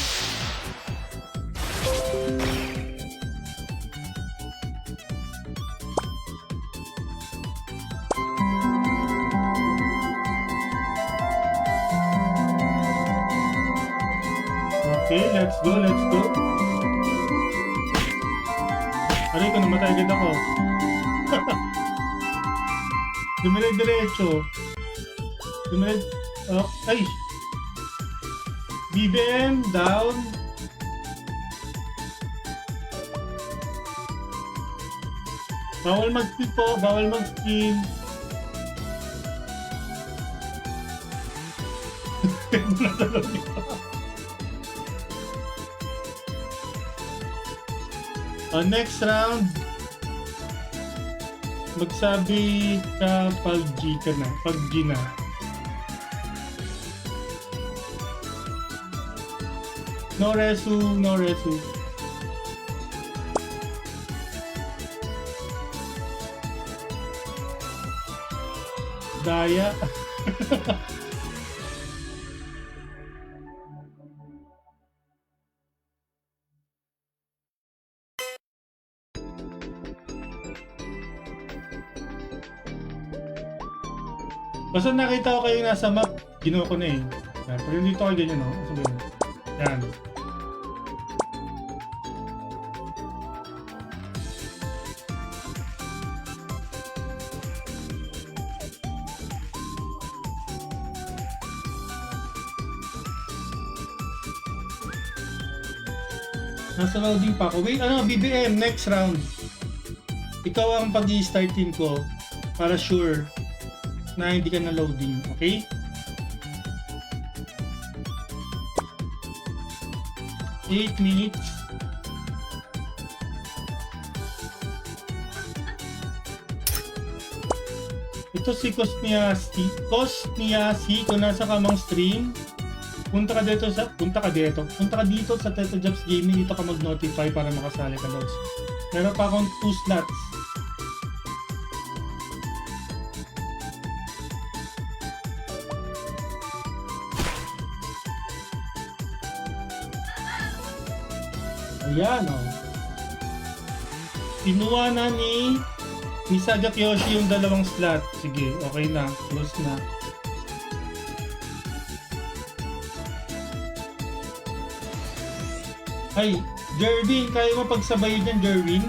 Okay, let's go. Aray ko, namatay agad ako. Dumiretso. Oh, ay! BBM, down. Bawal mag-spin po, bawal mag-spin. Next round, magsabi ka pag G ka na, pag G na. No resu. Daya. Basta nakita ko kayo nasa map, ginawa ko na eh. Yan. Pag nandito kayo ganyan, no? Sabihin. Yan. Nasa loading pa ako. Wait, ano, BBM, next round. Ikaw ang pag-i-startin ko para sure na hindi ka na loading, okay? Eight minutes. Ito si Cosmiasi, kung nasa kamang stream, punta ka dito sa Teto Jobs Gaming, dito ka mag-notify para makasali ka doon. Meron pa akong 2 slots. Ayan, oh. Pinuha na ni Misaga Kyoshi yung 2 slot. Sige, okay na. Close na. Ay, Jerwin, kaya mo pagsabayin yan, Jerwin?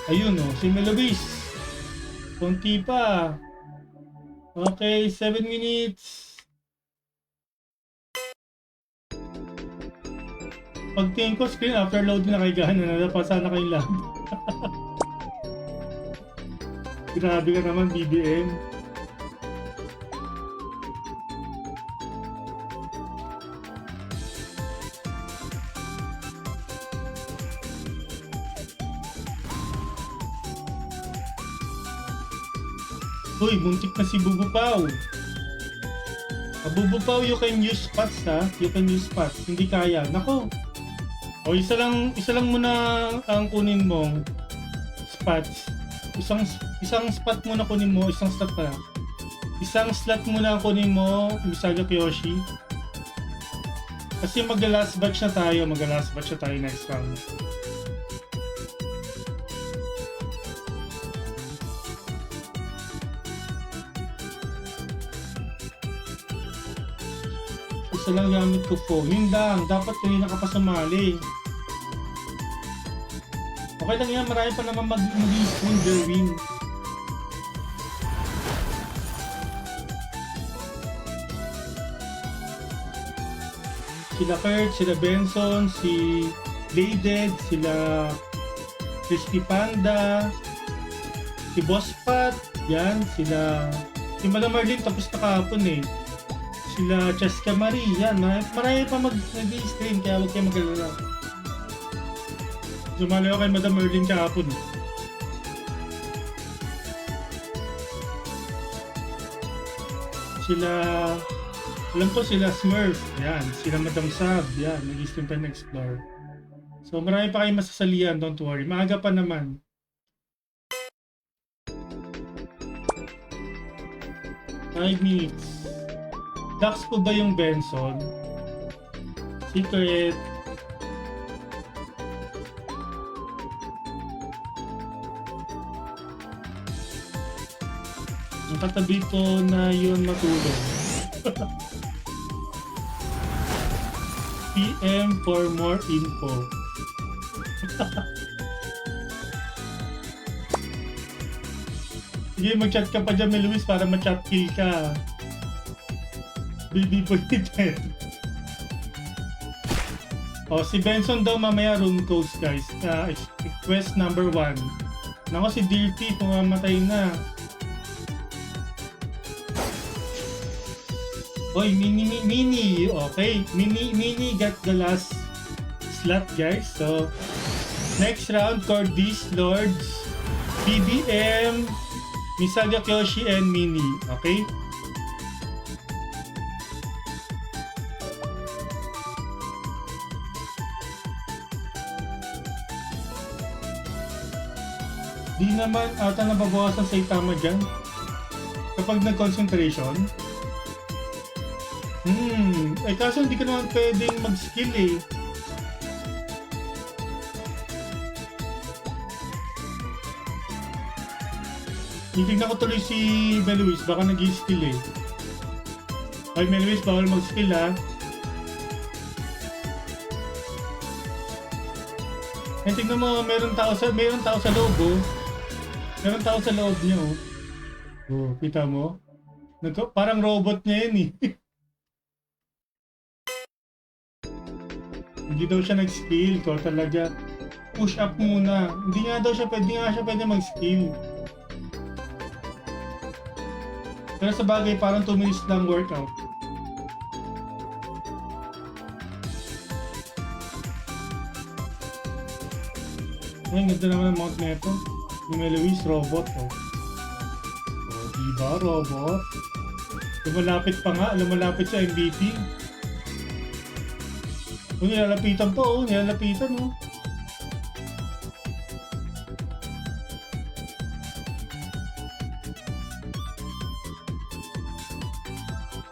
Ayun oh, si Melobis. Kunti pa. Okay, 7 minutes. Pagtingin ko screen after loading na kay Gana, napasa na kayong lahat. Grabe ka naman, BBM. Uy, muntik na si Bubupaw. Bubupaw, you can use spots ha. You can use spots. Hindi kaya. Nako. O isa lang muna ang kunin mong spots. Isang spot muna kunin mo, isang slot pa. Isang slot muna kunin mo, Misaga Kyoshi. Kasi mag-last batch na tayo, next round. Isa lang gamit ko phone. Yun lang, dapat kanina ka pa sumali. Okay lang yan, marami pa naman mag-spoon, Jerwin. Sila Kurt, sila Benson, si Bladed, sila Crispy Panda, si Boss Pat, yan, sila si Madam Marlene tapos na kahapon eh. Sila Cheska Marie, yan, marami pa mag-stream kaya huwag kayo mag-alala. Sumali ako kay Madam Marlene kahapon eh. Sila, alam ko sila Smurf, yan, sila Madam Sab, yan, nag-stream pa na Explore. So marami pa kayong masasalian, don't worry, maaga pa naman. Five minutes. Dax po ba yung Benson? Secret. Ang katabi ko na yun matulog. PM for more info. Sige, mag-chat ka pa dyan, Luis, para ma-chat kill ka. Baby boy din. Oh, si Benson daw mamaya room codes, guys. Quest number 1. Nako, si Dirty pumamatay na. Oy, Mini. Okay, Mini got the last slot, guys. So, next round, Cordis, Lords, BBM, Misaga Kyoshi, and Mini. Okay? Di naman ata nababawasan sa itama dyan kapag nag-concentration. Ay kaso hindi ka naman pwedeng mag-skill eh. Titignan ko tuloy si Meluis, baka nag-skill eh. Ay Meluis, bawal mag-skill ha. Eh tignan mo, meron tao sa loob oh. Meron tao sa loob niyo oh. Oh, kita mo? Parang robot niya yun eh. Hindi daw siya nag-skill ko talaga. Push up muna. Hindi nga siya pwede mag-skill. Pero sa bagay, parang 2 minutes lang workout. Ay, ganda naman ang mount na ito. Yung Meluis, robot oh. Oh, diba, robot? Lumalapit pa nga, lumalapit sa MVP. Oh, nilalapitan pa oh, nilalapitan oh.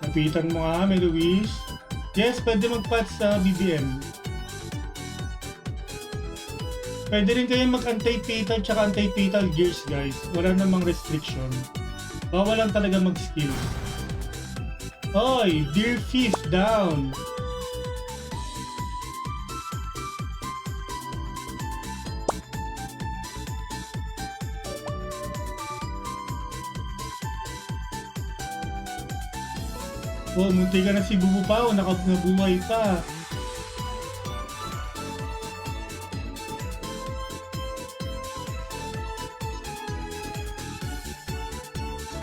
Lapitan mo nga, Meluis. Yes, pwede mag-patch sa BBM. Pwede rin kayo mag-anti-fatal tsaka anti-fatal gears guys. Wala namang restriction. Bawal lang talaga mag-skill. Oy, Dear Fifth down. Oh, munti ka na si Bubu Pao, nabuhay pa.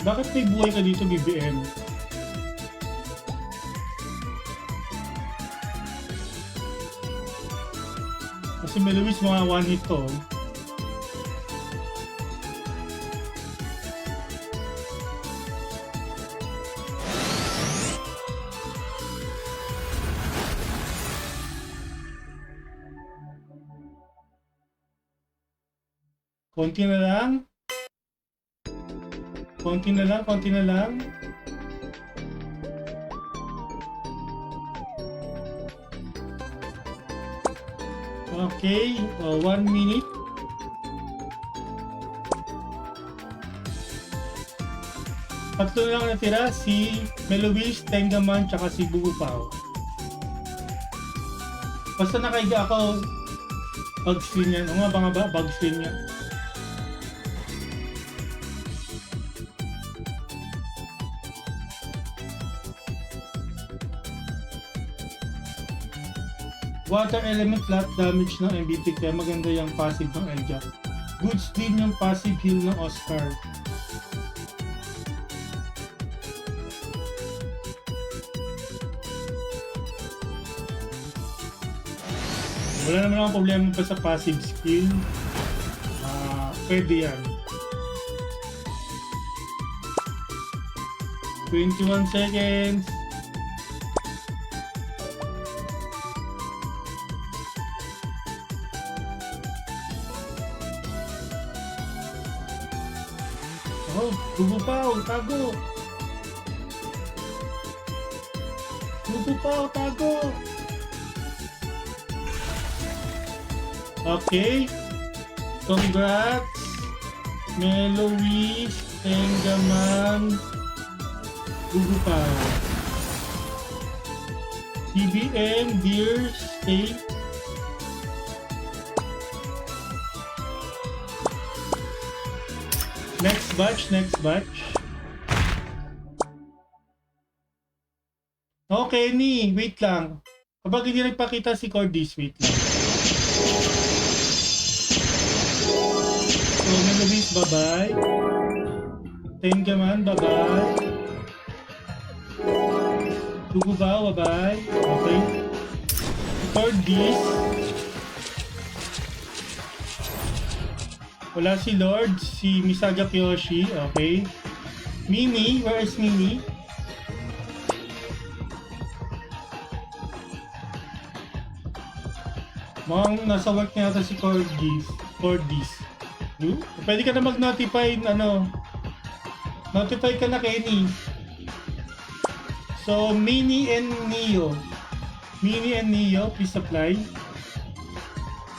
Bakit may buhay ka dito, BBM? Kasi Meluis mga one hit to. Konti na lang. Konti na lang. Okay, 1 minute. Tatlo na lang natira, si Meluis, Tengaman, tsaka si Bubu Pao. Basta nakaiga ako, bug screen yan. O nga ba, bug screen yan. Water element flat damage ng MVP kaya maganda yung passive ng Elja. Goods din yung passive heal ng Oscar. Wala naman akong problema pa sa passive skill. Pwede yan. 21 seconds. Oh, Bubu Pao, tago! Bubu Pao, tago! Okay. Congrats! Meluis, Tengaman, Bubu Pao. BBM, Dear, stay. Next batch. Okay, wait lang. Kapag hindi nagpakita si Cordis, wait lang. So, Meluis, bye-bye. Tengaman, bye-bye. Bubu Pao, bye-bye. Okay. Cordis. Wala si Lord, si Misaga Kyoshi, okay. Mimi, where is Mimi? Mukhang nasa work niya ata si Cordis. Pwede ka na mag-notify, notify ka na Kenny. So, Mini and Neo. Mini and Neo, please apply.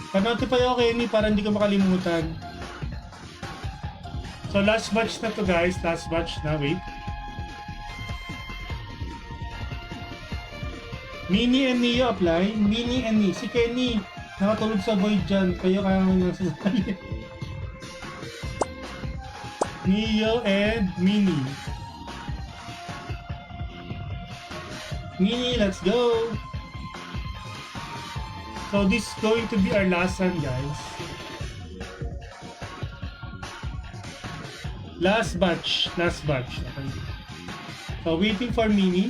Pa-notify ako Kenny para hindi ko makalimutan. So, last batch na to guys. Last batch na. Wait. Mini and Neo apply. Mini and Neo. Si Kenny, nakatulog sa void dyan. Kayo kaya nga nang sasali. Neo and Mini. Mini, let's go! So this is going to be our last one, guys. Last batch. Okay. So waiting for Mini.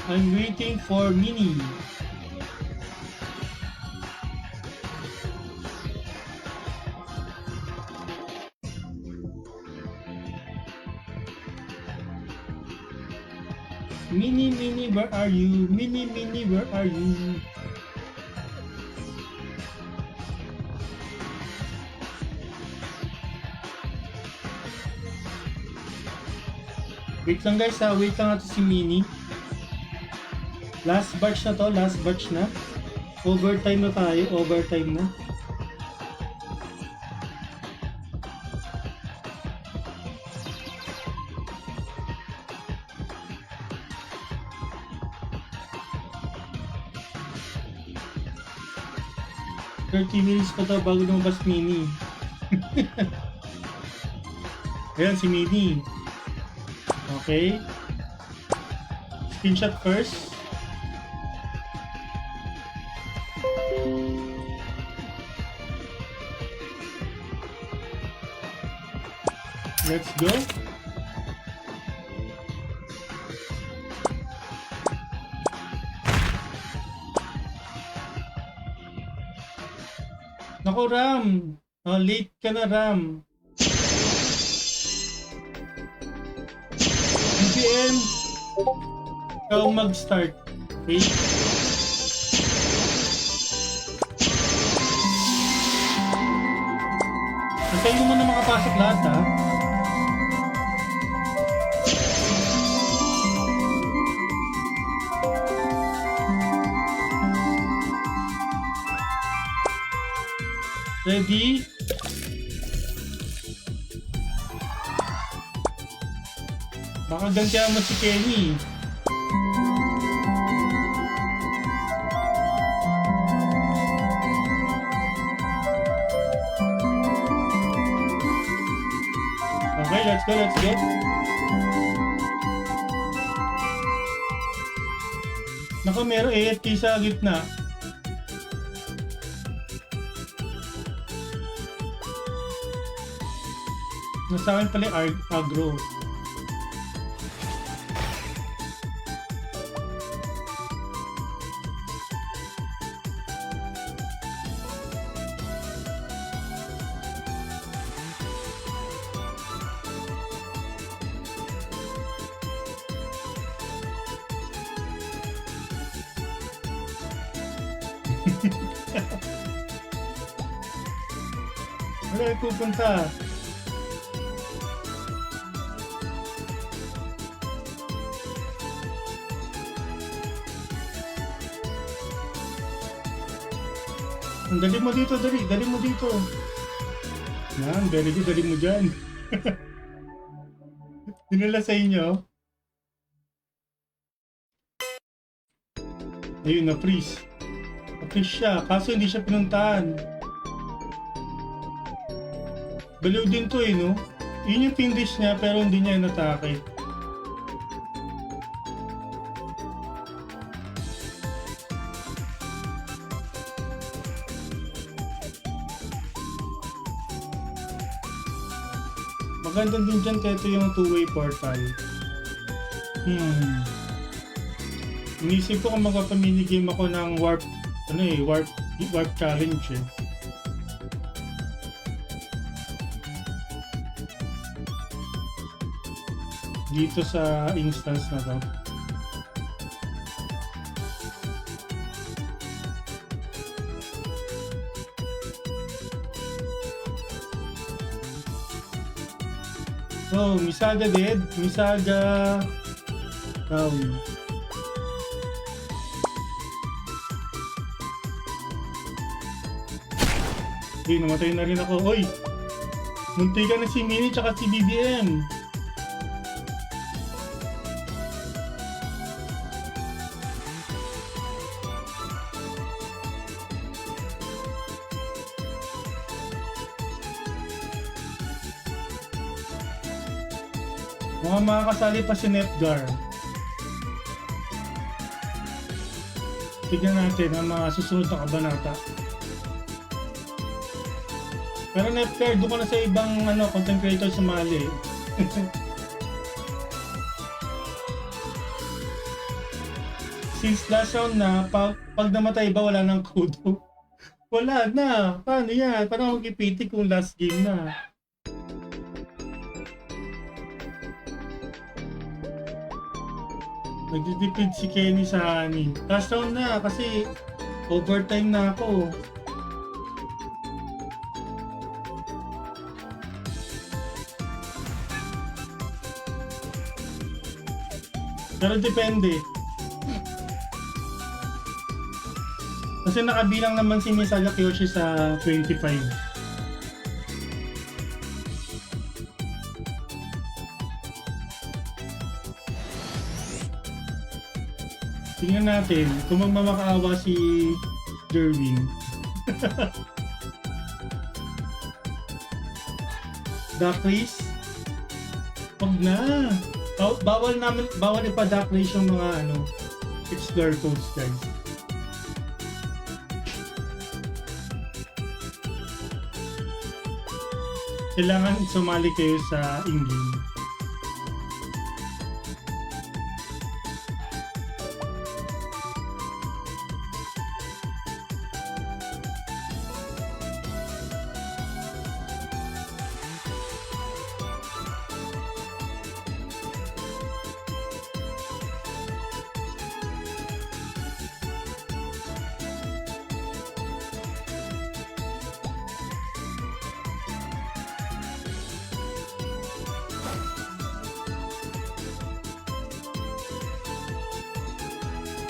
I'm waiting for Mini. Mini, where are you? Mini, where are you? Wait lang guys ha, wait lang natin si Mini. Last batch na to, last batch na. Overtime na tayo, overtime na. Minutes pa to bago lumabas Mini. Ayan si Mini. Okay. Screenshot first. Let's go. Naku Ram, late ka na Ram. BPM, ikaw mag-start. Okay? Antayin mo muna makapasok lahat ha. Ready? Baka gantihan mo si Kenny. Okay, let's go, let's go. Naka, meron AFK sa gitna. Nasa akin pala yung agro. Wala yung pupunta. Dali mo dito, dali mo dito. Yan, dali mo dyan. Dinala sa inyo. Ayun, na-freeze. Na-freeze siya, kaso hindi siya pinuntahan. Baliw din to eh, no? Yun yung finish niya, pero hindi niya inatake. Maganda din dyan kaya ito yung two-way portal. Inisip ko kung magpapaminigame ako ng warp, warp challenge eh. Dito sa instance na to. Oh, Misaga dead. Misaga down. Uy, namatay na rin ako. Uy! Munti ka na si Mini tsaka si BBM. Mga makakasali pa si Netgar. Tignan natin ang mga susunod na kabanata. Pero Netgar, doon ka na sa ibang content creator sumali. Since last round na, pag namatay ba wala nang kudo? Wala na. Paano yan? Paano mag-ipiti kung last game na? Nagdidipid si Kenny sa anin. Last round na kasi overtime na ako. Pero depende. Kasi nakabilang naman si Misala Kyoshi sa 25. Tingnan natin kung magmamakaawa si Jerwin. Darkris? Wag na. Bawal ipa-darkris yung mga explore codes, guys. Kailangan sumali kayo sa in-game.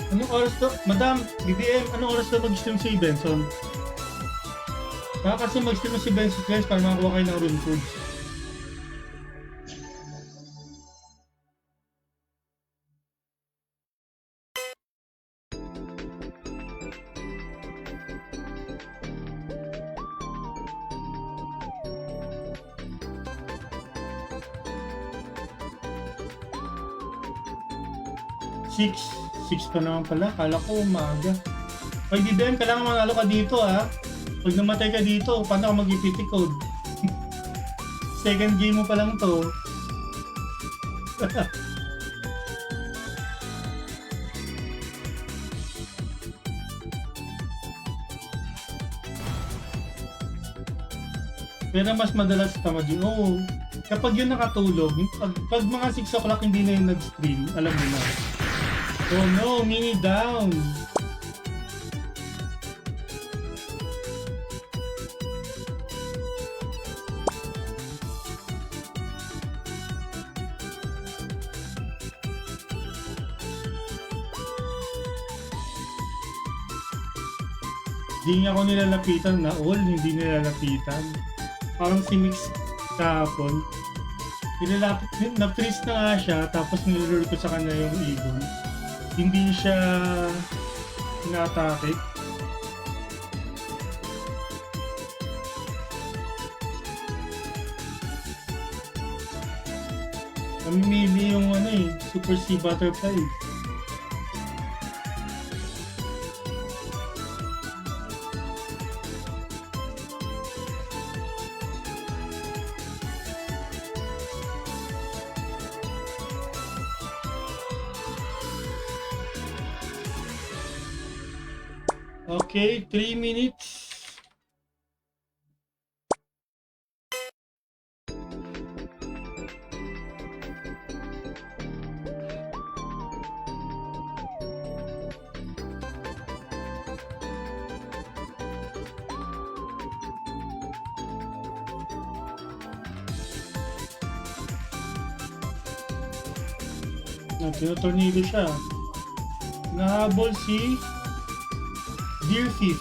Anong oras to? Madam, BBM, anong oras to mag-stream si Benson? Baka kasi mag-stream si Benson guys para makakuha kayo ng room foods. Six pa naman pala. Kala ko umaga. Ay, BBM, kailangan manalo ka dito ha. Pag namatay ka dito, paano ka mag-ipiti code? Second game mo pa lang to. Pero mas madalas tamad yun. Oo. Kapag yun nakatulog, pag mga 6 o'clock hindi na yung nag-stream, alam mo na. Oh no, Mini down! Hindi niya ako nilalapitan na all, hindi nilalapitan. Parang si Mix kahapon. Nilalapit, na-freeze na nga siya, tapos nilulur ko sa kanya yung ibon. Hindi siya inaatake. Namimili yung Super Sea Butterfly. Okay, 3 minutes. Tinotornado siya. Nahabol si Deer Thief.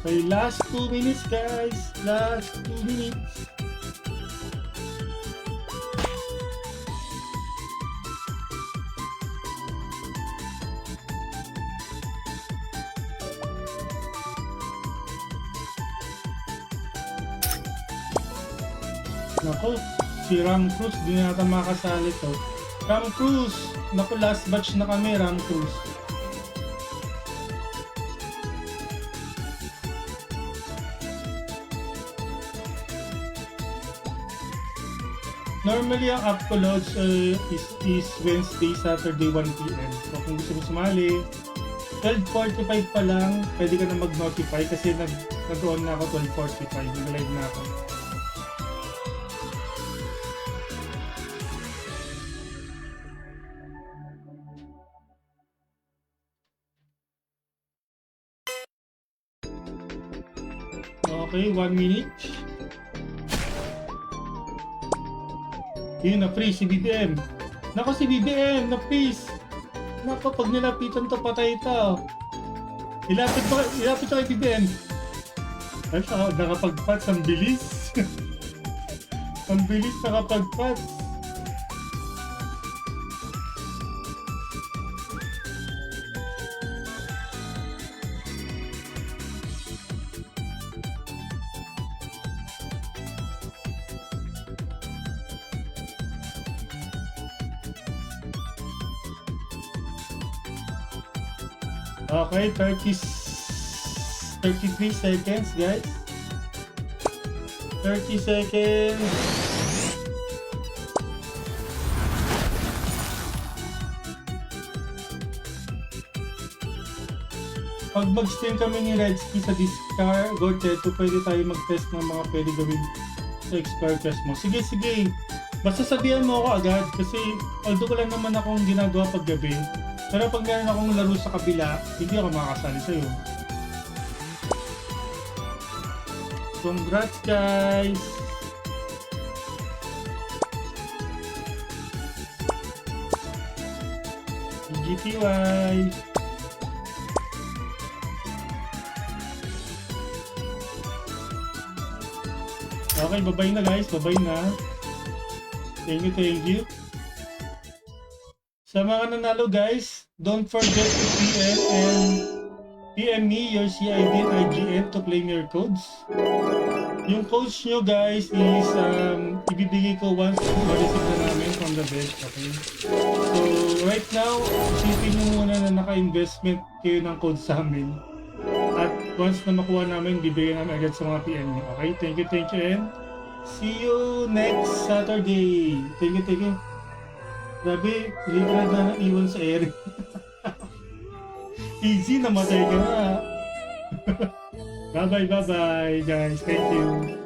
Okay, last 2 minutes guys. Last 2 minutes. Naku, si Ram Cruz, di na natin makasali to. Ram Cruz! Naku, last batch na kami, Ram Cruz. Normally, ang uploads is Wednesday, Saturday, 1 p.m. So, kung gusto mo sumali, 12:45 pa lang, pwede ka na mag-notify kasi nag-on na ako 12:45. Nag-live na ako. Okay, 1 minute. Yun, na-free si BBM. Nako si BBM, na-freeze. Nako, pag nilapitan to, patay ito. Ilapit to kay BBM. Ay, nakapag-pats, ang bilis. Ang bilis nakapag-pats. Okay, 33 seconds, guys. 30 seconds. Pag mag-stream kami ni Redski sa Discord, Gorteto, pwede tayo mag-test ng mga pwede gawin sa Explore Quest mo. Sige, sige. Basta sabihan mo ako agad kasi although wala naman akong ginagawa paggabi. Pero pag meron akong laro sa kabila, hindi ako makakasali sa'yo. Congrats guys! GTY! Okay, bye-bye na guys, bye-bye na. Thank you, thank you. Sa mga nanalo guys, don't forget to PM me your CID and IGN to claim your codes. Yung codes nyo guys is ibibigay ko once ma-receive na namin from the bed. Okay? So right now, isipin nyo muna na naka-investment kayo ng code sa amin. At once na makuha namin, bibigyan namin agad sa mga PM nyo. Okay? Thank you and see you next Saturday. Thank you. Grabe, literal na iwan sa ere. Easy, namatay ka na. Bye-bye guys. Thank you.